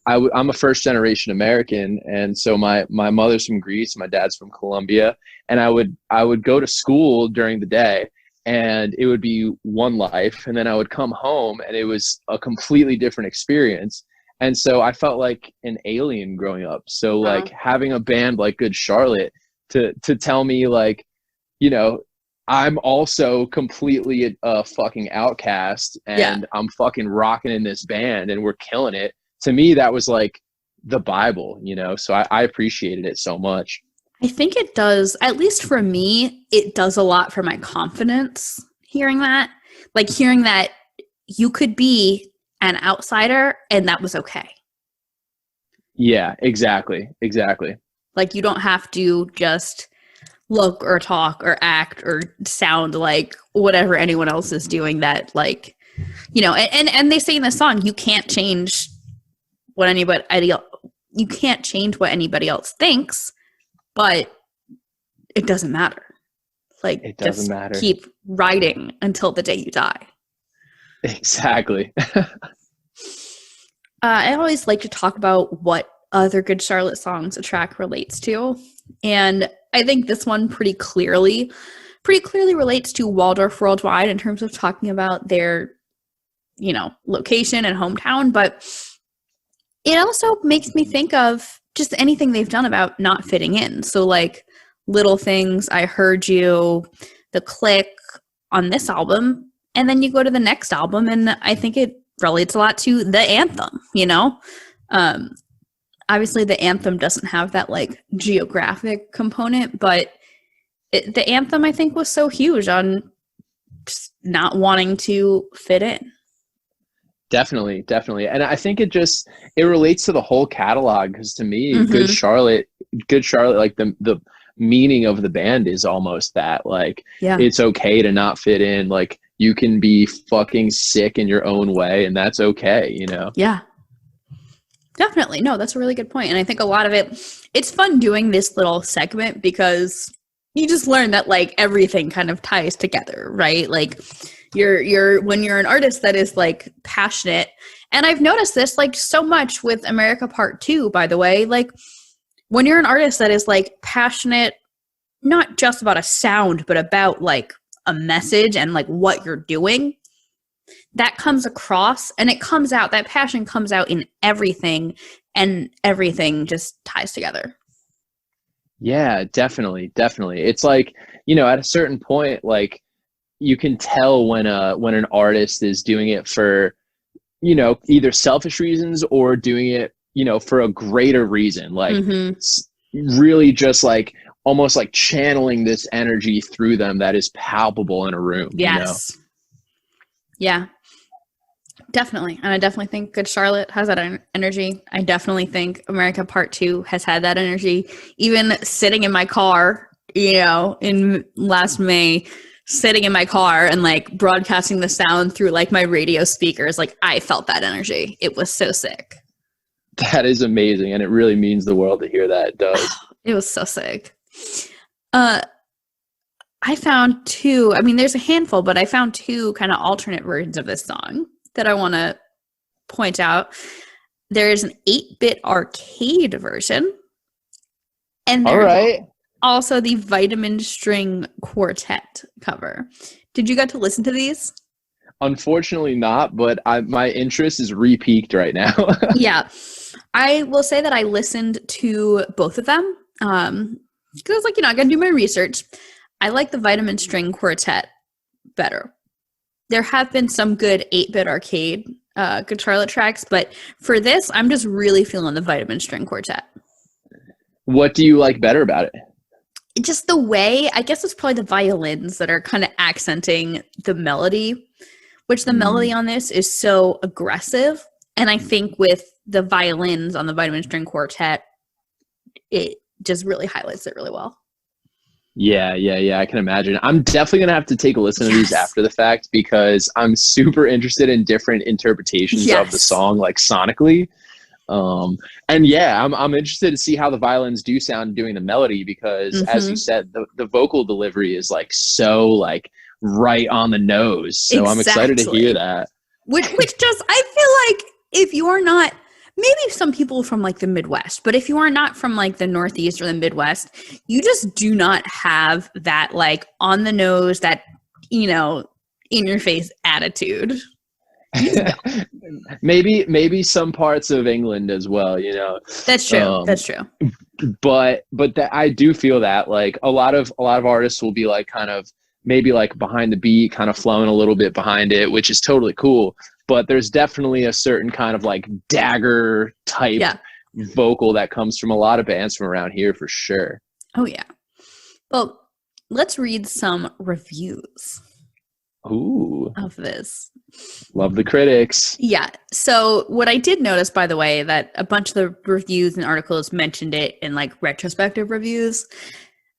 I'm a first generation American. And so my mother's from Greece, my dad's from Colombia. And I would go to school during the day, and it would be one life. And then I would come home and it was a completely different experience. And so I felt like an alien growing up. So like having a band like Good Charlotte to tell me, like, you know, I'm also completely a fucking outcast, and I'm fucking rocking in this band and we're killing it. To me, that was like the Bible, you know? So I appreciated it so much. I think it does, at least for me, it does a lot for my confidence hearing that. Like hearing that you could be an outsider and that was okay. Yeah, exactly. Like you don't have to just look or talk or act or sound like whatever anyone else is doing, that like, you know, and they say in the song, you can't change what anybody else thinks, but it doesn't matter. Like it doesn't matter. Keep writing until the day you die. Exactly. I always like to talk about what other Good Charlotte songs a track relates to. And I think this one pretty clearly relates to Waldorf Worldwide in terms of talking about their, you know, location and hometown. But it also makes me think of just anything they've done about not fitting in. So like Little Things, I Heard You, The Click on this album. And then you go to the next album, and I think it relates a lot to the anthem, you know? Obviously, the anthem doesn't have that, like, geographic component, but the anthem, I think, was so huge on just not wanting to fit in. Definitely. And I think it relates to the whole catalog, because to me, Good Charlotte, like the meaning of the band is almost that, like, it's okay to not fit in. Like, you can be fucking sick in your own way, and that's okay, you know? Yeah. Definitely. No, that's a really good point. And I think a lot of it's fun doing this little segment because you just learn that like everything kind of ties together, right? Like when you're an artist that is like passionate, and I've noticed this like so much with America Part 2, by the way, like when you're an artist that is like passionate, not just about a sound, but about like a message and like what you're doing, that comes across and it comes out, that passion comes out in everything, and everything just ties together. Yeah, definitely. It's like, you know, at a certain point, like you can tell when an artist is doing it for, you know, either selfish reasons or doing it, you know, for a greater reason, like really just like almost like channeling this energy through them that is palpable in a room. Yes. You know? Yeah. Definitely. And I definitely think Good Charlotte has that energy. I definitely think America Part 2 has had that energy. Even sitting in my car, you know, in last May, sitting in my car and like broadcasting the sound through like my radio speakers, like I felt that energy. It was so sick. That is amazing. And it really means the world to hear that. It does. It was so sick. I found two, I mean, there's a handful, but I found two kind of alternate versions of this song that I want to point out. There's an 8-bit arcade version. And there's also the Vitamin String Quartet cover. Did you get to listen to these? Unfortunately not, but my interest is re-peaked right now. Yeah. I will say that I listened to both of them. Because I was like, you know, I got to do my research. I like the Vitamin String Quartet better. There have been some good 8-bit arcade Good Charlotte tracks, but for this, I'm just really feeling the Vitamin String Quartet. What do you like better about it? Just the way, I guess it's probably the violins that are kind of accenting the melody, which the melody on this is so aggressive. And I think with the violins on the Vitamin String Quartet, it just really highlights it really well. Yeah, I can imagine. I'm definitely going to have to take a listen to these after the fact because I'm super interested in different interpretations of the song, like sonically. And yeah, I'm interested to see how the violins do sound doing the melody because as you said, the vocal delivery is like so like right on the nose. So I'm excited to hear that. Which just, I feel like if you are not, maybe some people from like the Midwest, but if you are not from like the Northeast or the Midwest, you just do not have that like on the nose, that, you know, in your face attitude. maybe some parts of England as well, you know. That's true. That's true. But that I do feel that like a lot of artists will be like kind of maybe like behind the beat, kind of flowing a little bit behind it, which is totally cool. But there's definitely a certain kind of like dagger type vocal that comes from a lot of bands from around here for sure. Oh yeah. Well, let's read some reviews. Ooh. Of this. Love the critics. Yeah. So what I did notice, by the way, that a bunch of the reviews and articles mentioned it in like retrospective reviews.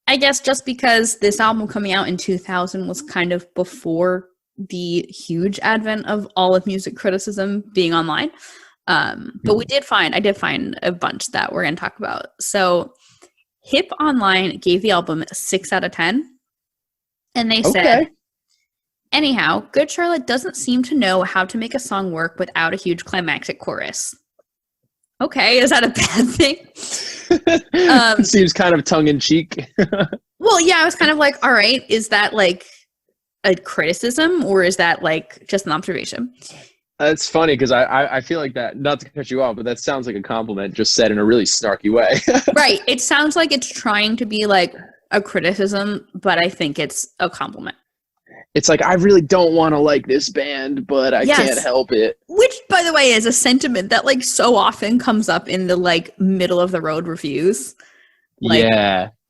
I guess just because this album coming out in 2000 was kind of before the huge advent of all of music criticism being online. But I did find a bunch that we're going to talk about. So Hip Online gave the album 6 out of 10. And they said, anyhow, Good Charlotte doesn't seem to know how to make a song work without a huge climactic chorus. Okay, is that a bad thing? Seems kind of tongue-in-cheek. Well, yeah, I was kind of like, all right, is that like a criticism or is that like just an observation? It's funny because I feel like that, not to cut you off, but that sounds like a compliment just said in a really snarky way. Right. It sounds like it's trying to be like a criticism, but I think it's a compliment. It's like, I really don't want to like this band, but I can't help it. Which, by the way, is a sentiment that like so often comes up in the like middle of the road reviews. Like,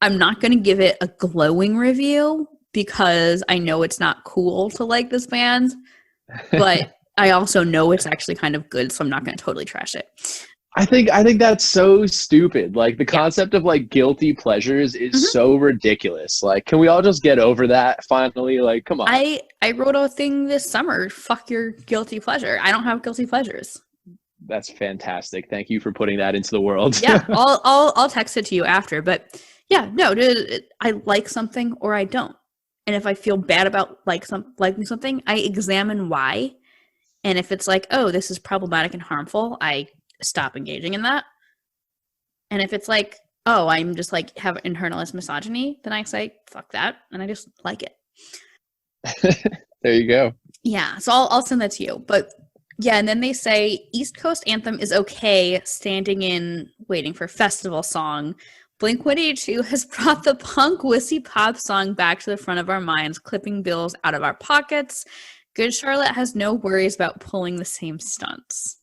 I'm not going to give it a glowing review because I know it's not cool to like this band, but I also know it's actually kind of good, so I'm not going to totally trash it. I think that's so stupid. Like the concept of like guilty pleasures is so ridiculous. Like, can we all just get over that finally? Like, come on. I wrote a thing this summer. Fuck your guilty pleasure. I don't have guilty pleasures. That's fantastic. Thank you for putting that into the world. Yeah, I'll text it to you after. But yeah, no, I like something or I don't. And if I feel bad about liking something, I examine why. And if it's like, oh, this is problematic and harmful, I stop engaging in that. And if it's like, oh, I'm just like have internalized misogyny, then I say fuck that and I just like it. There you go. Yeah, so I'll send that to you. But yeah, and then they say East Coast Anthem is okay standing in waiting for festival song. Blink-182 has brought the punk wussy pop song back to the front of our minds, clipping bills out of our pockets. Good Charlotte has no worries about pulling the same stunts.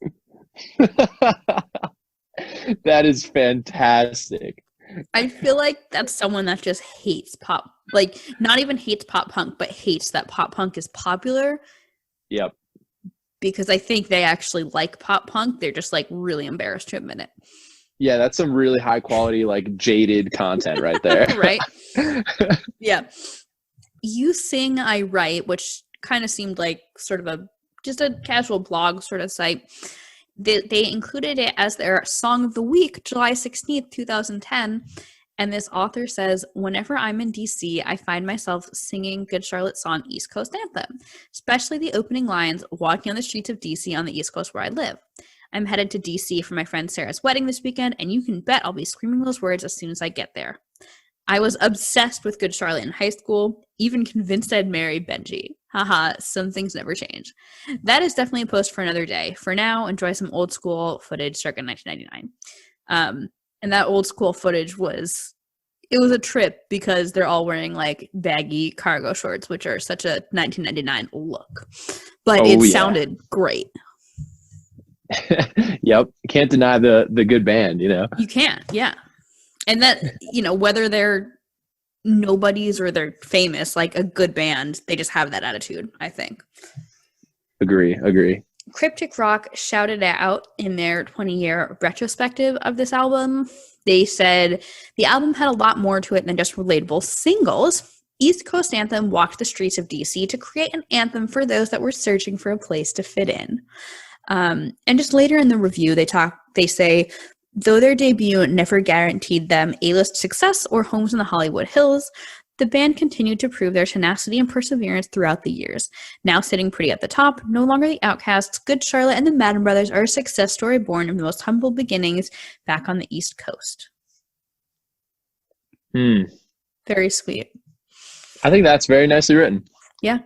That is fantastic. I feel like that's someone that just hates pop, like not even hates pop punk, but hates that pop punk is popular. Yep. Because I think they actually like pop punk. They're just like really embarrassed to admit it. Yeah, that's some really high quality, like jaded content right there. Right? Yeah. You Sing, I Write, which kind of seemed like sort of just a casual blog sort of site. They included it as their Song of the Week, July 16th, 2010. And this author says, whenever I'm in DC, I find myself singing Good Charlotte's song, East Coast Anthem, especially the opening lines, walking on the streets of DC on the East Coast where I live. I'm headed to DC for my friend Sarah's wedding this weekend, and you can bet I'll be screaming those words as soon as I get there. I was obsessed with Good Charlotte in high school, even convinced I'd marry Benji. Haha, some things never change. That is definitely a post for another day. For now, enjoy some old school footage circa 1999. And that old school footage was it was a trip because they're all wearing like baggy cargo shorts, which are such a 1999 look. But it sounded great. Yep. Can't deny the good band, you know? You can't, yeah. And that, you know, whether they're nobodies or they're famous, like a good band, they just have that attitude, I think. Agree. Cryptic Rock shouted it out in their 20-year retrospective of this album. They said the album had a lot more to it than just relatable singles. East Coast Anthem walked the streets of DC to create an anthem for those that were searching for a place to fit in. And just later in the review, they say, though their debut never guaranteed them A-list success or homes in the Hollywood Hills, the band continued to prove their tenacity and perseverance throughout the years. Now sitting pretty at the top, no longer the outcasts, Good Charlotte and the Madden brothers are a success story born of the most humble beginnings back on the East Coast. Very sweet. I think that's very nicely written. Yeah.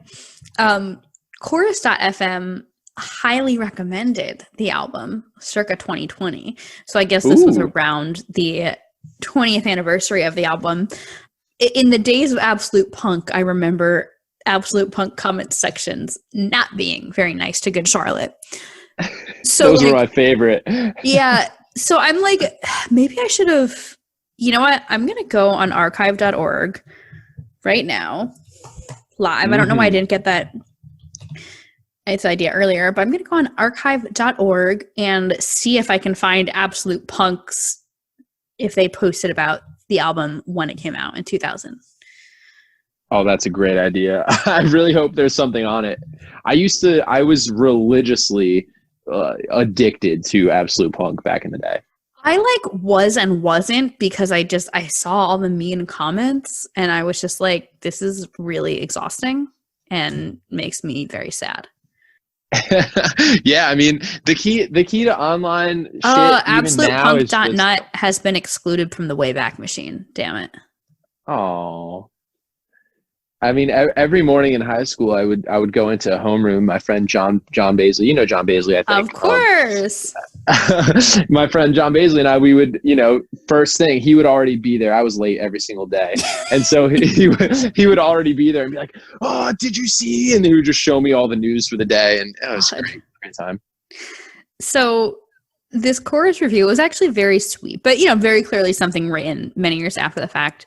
Chorus.fm highly recommended the album circa 2020. So I guess this was around the 20th anniversary of the album. In the days of Absolute Punk, I remember Absolute Punk comment sections not being very nice to Good Charlotte. So those were my favorite. Yeah. So I'm like, maybe I should have, you know what? I'm going to go on archive.org right now, live. I don't know why I didn't get that idea earlier, but I'm going to go on archive.org and see if I can find Absolute Punk's, if they posted about the album when it came out in 2000. Oh, that's a great idea. I really hope there's something on it. I was religiously addicted to Absolute Punk back in the day. I was and wasn't, because I saw all the mean comments and I was just like, this is really exhausting and makes me very sad. Yeah, I mean, the key to online shit AbsolutePunk.net has been excluded from the Wayback Machine. Damn it. Oh. I mean, every morning in high school, I would go into a homeroom. My friend John Baisley, you know John Baisley, I think. Of course. My friend John Baisley and I, we would, first thing, he would already be there. I was late every single day, and so he would already be there and be like, "Oh, did you see?" And he would just show me all the news for the day, and it was great time. So this chorus review was actually very sweet, but very clearly something written many years after the fact.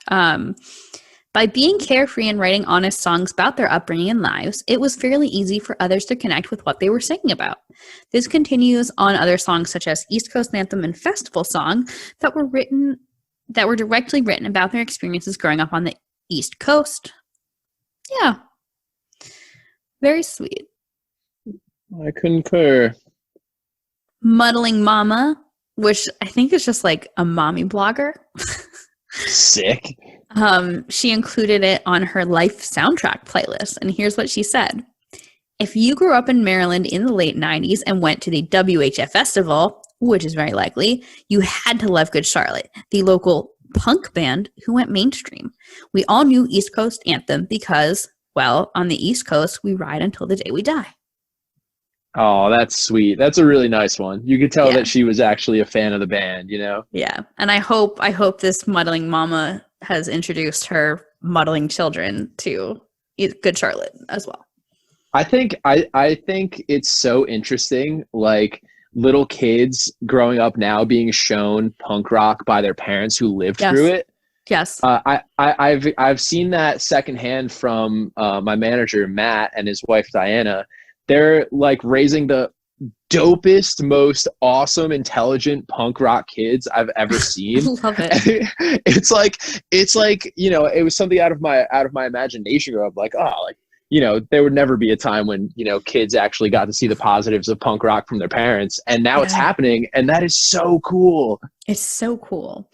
By being carefree and writing honest songs about their upbringing and lives, it was fairly easy for others to connect with what they were singing about. This continues on other songs such as East Coast Anthem and Festival Song that were directly written about their experiences growing up on the East Coast. Yeah. Very sweet. I concur. Muddling Mama, which I think is just like a mommy blogger. Sick. She included it on her Life soundtrack playlist, and here's what she said. If you grew up in Maryland in the late 90s and went to the WHF Festival, which is very likely, you had to love Good Charlotte, the local punk band who went mainstream. We all knew East Coast Anthem because, well, on the East Coast, we ride until the day we die. Oh, that's sweet. That's a really nice one. You could tell that she was actually a fan of the band, Yeah, and I hope this Muddling Mama has introduced her muddling children to Good Charlotte as well. I think it's so interesting, like little kids growing up now being shown punk rock by their parents who lived through it. Yes. I've seen that secondhand from my manager Matt and his wife Diana. They're like raising the dopest, most awesome, intelligent punk rock kids I've ever seen. Love it. It's like it was something out of my imagination growing up. Like, there would never be a time when kids actually got to see the positives of punk rock from their parents, and now it's happening, and that is so cool. It's so cool.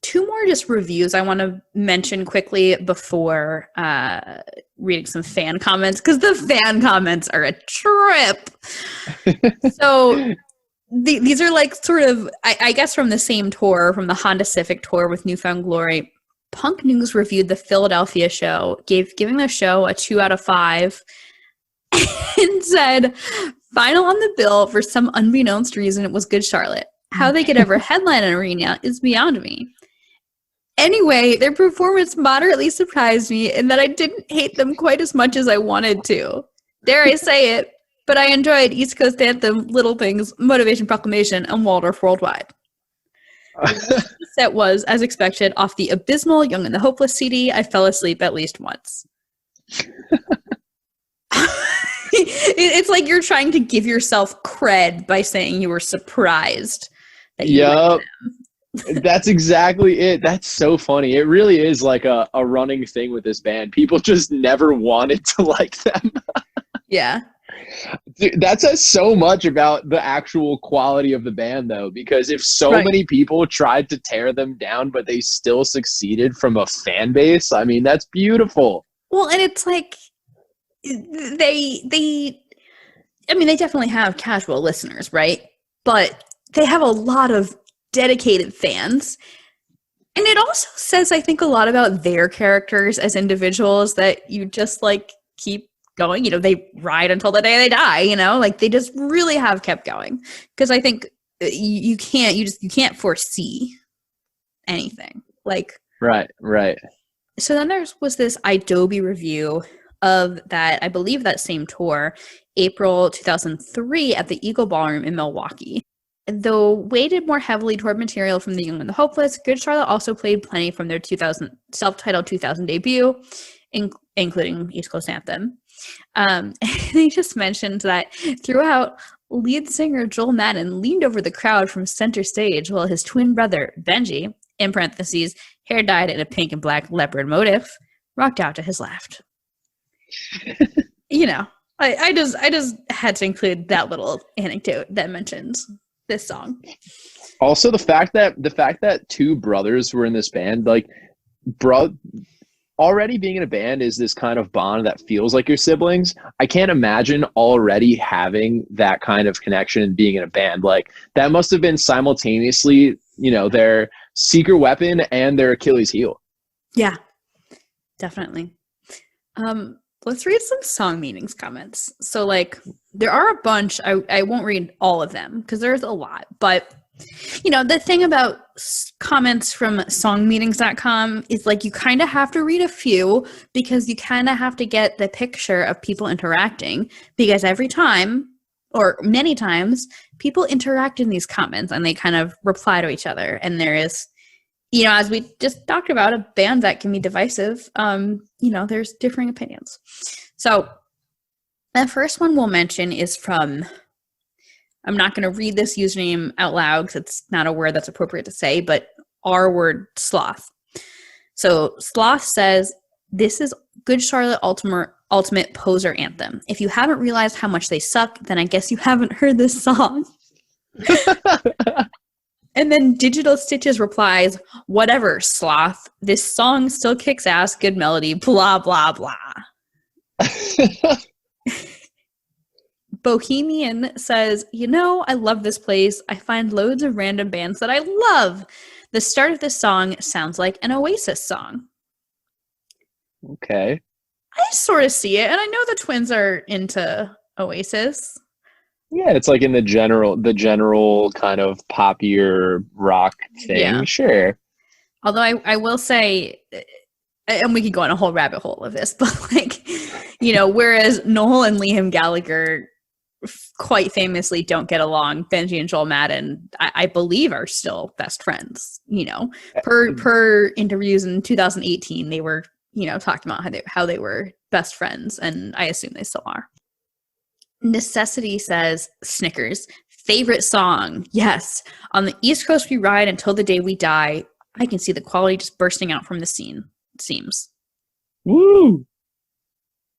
Two more just reviews I want to mention quickly before reading some fan comments, because the fan comments are a trip. So these are like sort of, I guess, from the same tour, from the Honda Civic tour with Newfound Glory. Punk News reviewed the Philadelphia show, giving the show a 2 out of 5, and said, final on the bill for some unbeknownst reason, it was Good Charlotte. How they could ever headline an arena is beyond me. Anyway, their performance moderately surprised me in that I didn't hate them quite as much as I wanted to. Dare I say it, but I enjoyed East Coast Anthem, Little Things, Motivation Proclamation, and Waldorf Worldwide. The set was, as expected, off the abysmal Young and the Hopeless CD. I fell asleep at least once. It's like you're trying to give yourself cred by saying you were surprised that you liked them. That's exactly it. That's so funny. It really is like a running thing with this band. People just never wanted to like them. Yeah. Dude, that says so much about the actual quality of the band, though, because if so many people tried to tear them down, but they still succeeded from a fan base, I mean, that's beautiful. Well, and it's like they definitely have casual listeners, right? But they have a lot of dedicated fans. And it also says, I think, a lot about their characters as individuals that you just like keep going. You know, they ride until the day they die, you know, like they just really have kept going. Because I think you can't foresee anything. Like Right. So then there was this Adobe review of that, I believe that same tour, April 2003 at the Eagle Ballroom in Milwaukee. Though weighted more heavily toward material from The Young and the Hopeless, Good Charlotte also played plenty from their self-titled 2000 debut, including East Coast Anthem. They just mentioned that throughout, lead singer Joel Madden leaned over the crowd from center stage while his twin brother, Benji, in parentheses, hair dyed in a pink and black leopard motif, rocked out to his left. You know, I just had to include that little anecdote that mentions this song. Also, the fact that two brothers were in this band, like, already being in a band is this kind of bond that feels like your siblings. I can't imagine already having that kind of connection and being in a band. Like, that must have been simultaneously, you know, their secret weapon and their Achilles heel. Yeah, definitely. Let's read some song meanings comments. So, like, there are a bunch. I won't read all of them because there's a lot. But, you know, the thing about comments from songmeanings.com is, like, you kind of have to read a few because you kind of have to get the picture of people interacting. Because every time, or many times, people interact in these comments and they kind of reply to each other. And there is, you know, as we just talked about, a band that can be divisive, you know, there's differing opinions. So the first one we'll mention is from, I'm not going to read this username out loud because it's not a word that's appropriate to say, but our word sloth. So Sloth says, this is Good Charlotte ultimate poser anthem. If you haven't realized how much they suck, then I guess you haven't heard this song. And then Digital Stitches replies, whatever, Sloth. This song still kicks ass, good melody, blah, blah, blah. Bohemian says, you know, I love this place. I find loads of random bands that I love. The start of this song sounds like an Oasis song. Okay. I sort of see it, and I know the twins are into Oasis. Yeah, it's like in the general kind of poppier rock thing. Yeah. Sure. Although I will say, and we could go on a whole rabbit hole of this, but, like, you know, whereas Noel and Liam Gallagher quite famously don't get along, Benji and Joel Madden, I believe, are still best friends. You know, per interviews in 2018, they were, you know, talking about how they were best friends, and I assume they still are. Necessity says, Snickers, favorite song. Yes. On the East Coast we ride until the day we die. I can see the quality just bursting out from the scene, it seems. Woo!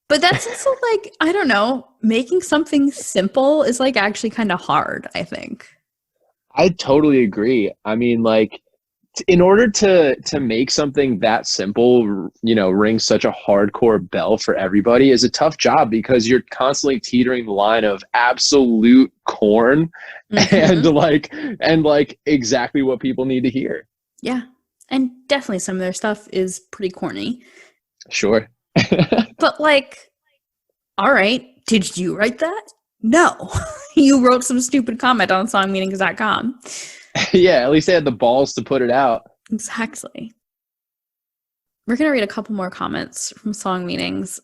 But that's also, like, I don't know, making something simple is, like, actually kind of hard, I think. I totally agree. I mean, like, in order to make something that simple, you know, ring such a hardcore bell for everybody is a tough job because you're constantly teetering the line of absolute corn and like exactly what people need to hear. Yeah. And definitely some of their stuff is pretty corny. Sure. But, like, all right, did you write that? No. You wrote some stupid comment on songmeanings.com. Yeah, at least they had the balls to put it out. Exactly. We're going to read a couple more comments from Song Meanings.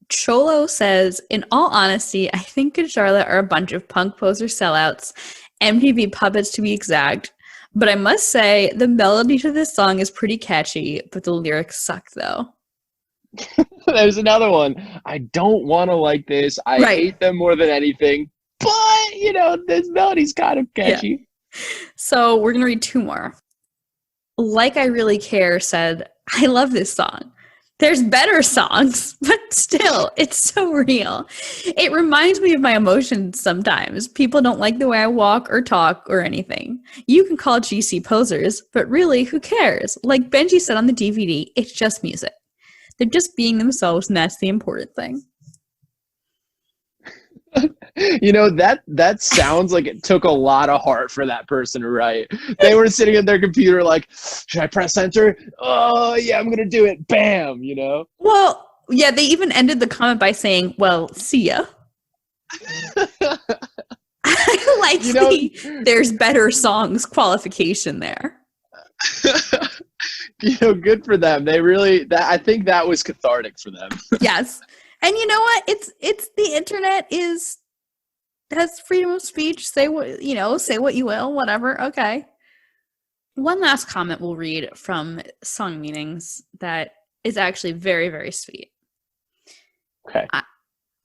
Cholo says, in all honesty, I think Good Charlotte are a bunch of punk poser sellouts, MTV puppets to be exact. But I must say, the melody to this song is pretty catchy, but the lyrics suck, though. There's another one. I don't want to like this. I hate them more than anything. But, you know, this melody's kind of catchy. Yeah. So we're going to read 2 more. Like I Really Care said, I love this song. There's better songs, but still, it's so real. It reminds me of my emotions sometimes. People don't like the way I walk or talk or anything. You can call GC posers, but really, who cares? Like Benji said on the DVD, it's just music. They're just being themselves, and that's the important thing. You know, that sounds like it took a lot of heart for that person to write. They were sitting at their computer like, should I press enter? Oh, yeah, I'm going to do it. Bam, you know? Well, yeah, they even ended the comment by saying, well, see ya. I like there's better songs qualification there. You know, good for them. They really, I think that was cathartic for them. Yes. And you know what? It's the internet has freedom of speech. Say what you will, whatever. Okay. One last comment we'll read from Song Meanings that is actually very, very sweet. Okay.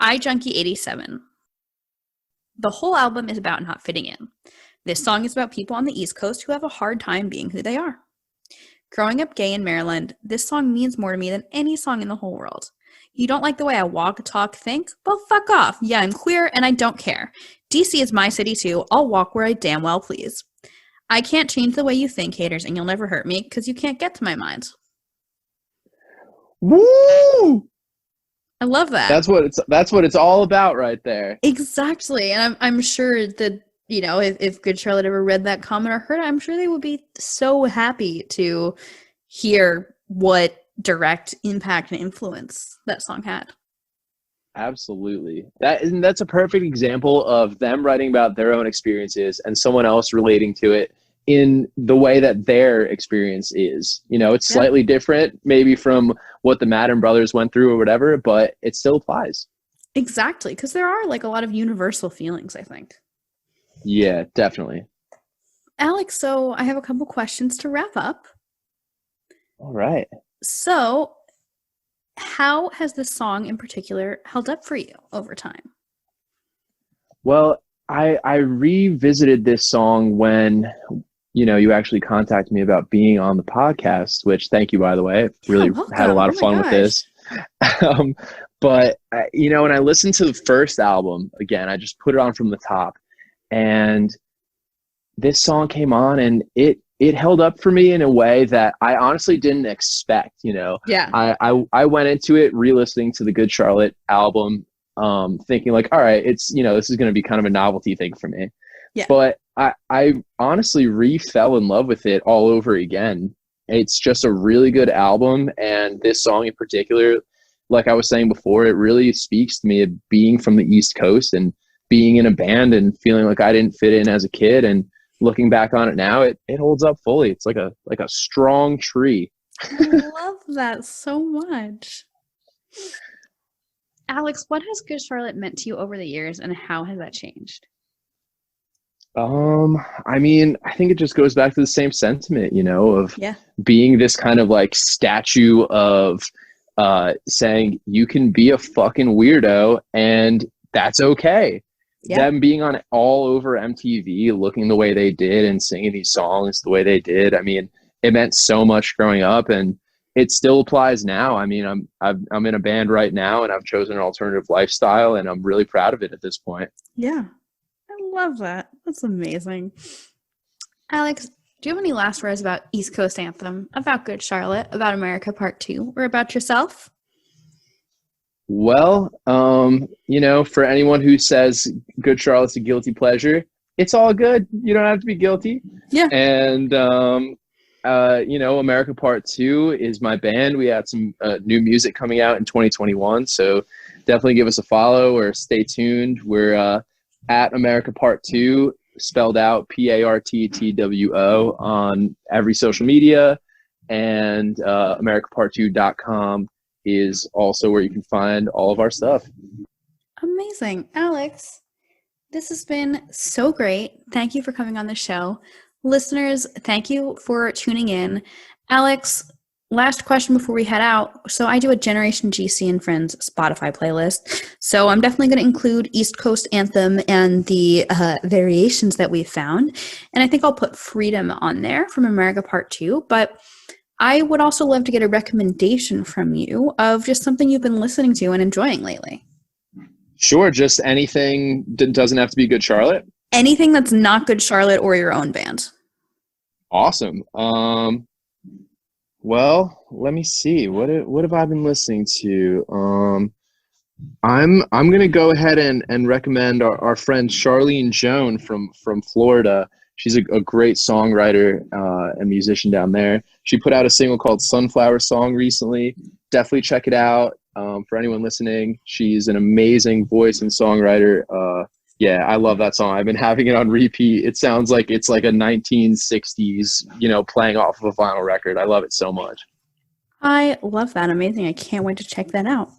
iJunkie87. The whole album is about not fitting in. This song is about people on the East Coast who have a hard time being who they are. Growing up gay in Maryland, this song means more to me than any song in the whole world. You don't like the way I walk, talk, think? Well, fuck off. Yeah, I'm queer and I don't care. DC is my city too. I'll walk where I damn well please. I can't change the way you think, haters, and you'll never hurt me because you can't get to my mind. Woo! I love that. That's what it's all about right there. Exactly. And I'm sure that, you know, if Good Charlotte ever read that comment or heard it, I'm sure they would be so happy to hear what direct impact and influence that song had. Absolutely. That's a perfect example of them writing about their own experiences and someone else relating to it in the way that their experience is. You know, it's slightly different maybe from what the Madden brothers went through or whatever, but it still applies. Exactly, because there are like a lot of universal feelings, I think. Yeah, definitely. Alex, so I have a couple questions to wrap up. All right. So, how has this song in particular held up for you over time? Well, I revisited this song when, you know, you actually contacted me about being on the podcast, which thank you, by the way. I've really had a lot of fun with this. But, you know, when I listened to the first album, again, I just put it on from the top. And this song came on and it held up for me in a way that I honestly didn't expect, you know. Yeah. I went into it re-listening to the Good Charlotte album, thinking like, all right, it's, you know, this is going to be kind of a novelty thing for me. Yeah. But I honestly fell in love with it all over again. It's just a really good album. And this song in particular, like I was saying before, it really speaks to me of being from the East Coast and being in a band and feeling like I didn't fit in as a kid. And looking back on it now, it holds up fully. It's like a strong tree. I love that so much. Alex, what has Good Charlotte meant to you over the years and how has that changed? I mean, I think it just goes back to the same sentiment, you know, of being this kind of like statue of saying you can be a fucking weirdo and that's okay. Yeah. Them being on all over MTV, looking the way they did and singing these songs the way they did. I mean, it meant so much growing up, and it still applies now. I mean, I'm in a band right now, and I've chosen an alternative lifestyle, and I'm really proud of it at this point. Yeah, I love that. That's amazing. Alex, do you have any last words about East Coast Anthem, about Good Charlotte, about America Part 2, or about yourself? Well, you know, for anyone who says Good Charlotte's a guilty pleasure, it's all good. You don't have to be guilty. Yeah. And, you know, America Part 2 is my band. We had some new music coming out in 2021, so definitely give us a follow or stay tuned. We're at America Part 2, spelled out PARTTWO on every social media. and americapart2.com is also where you can find all of our stuff. Amazing. Alex, this has been so great. Thank you for coming on the show. Listeners, thank you for tuning in. Alex, last question before we head out. So I do a Generation GC and Friends Spotify playlist. So I'm definitely going to include East Coast Anthem and the variations that we've found. And I think I'll put Freedom on there from America Part 2. But I would also love to get a recommendation from you of just something you've been listening to and enjoying lately. Sure. Just anything that doesn't have to be Good Charlotte. Anything that's not Good Charlotte or your own band. Awesome. Well, let me see. What have I been listening to? I'm gonna go ahead and recommend our friend Charlene Joan from Florida. She's a great songwriter and musician down there. She put out a single called Sunflower Song recently. Definitely check it out. For anyone listening, she's an amazing voice and songwriter. Yeah, I love that song. I've been having it on repeat. It sounds like it's like a 1960s, playing off of a vinyl record. I love it so much. I love that. Amazing. I can't wait to check that out.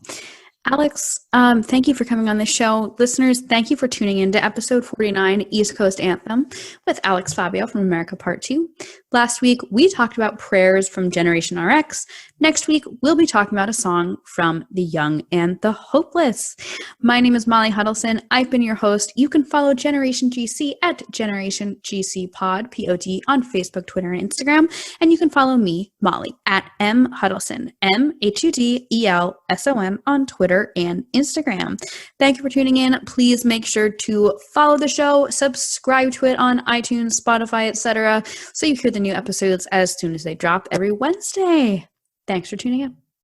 Alex, thank you for coming on the show. Listeners, thank you for tuning in to episode 49, East Coast Anthem, with Alex Fabio from America Part 2. Last week, we talked about prayers from Generation RX. Next week, we'll be talking about a song from The Young and the Hopeless. My name is Molly Hudelson. I've been your host. You can follow Generation GC at Generation GC Pod, P-O-D, on Facebook, Twitter, and Instagram. And you can follow me, Molly, at M Hudelson, M-H-U-D-E-L-S-O-N, on Twitter and Instagram. Thank you for tuning in. Please make sure to follow the show, subscribe to it on iTunes, Spotify, etc., so you hear the new episodes as soon as they drop every Wednesday. Thanks for tuning in.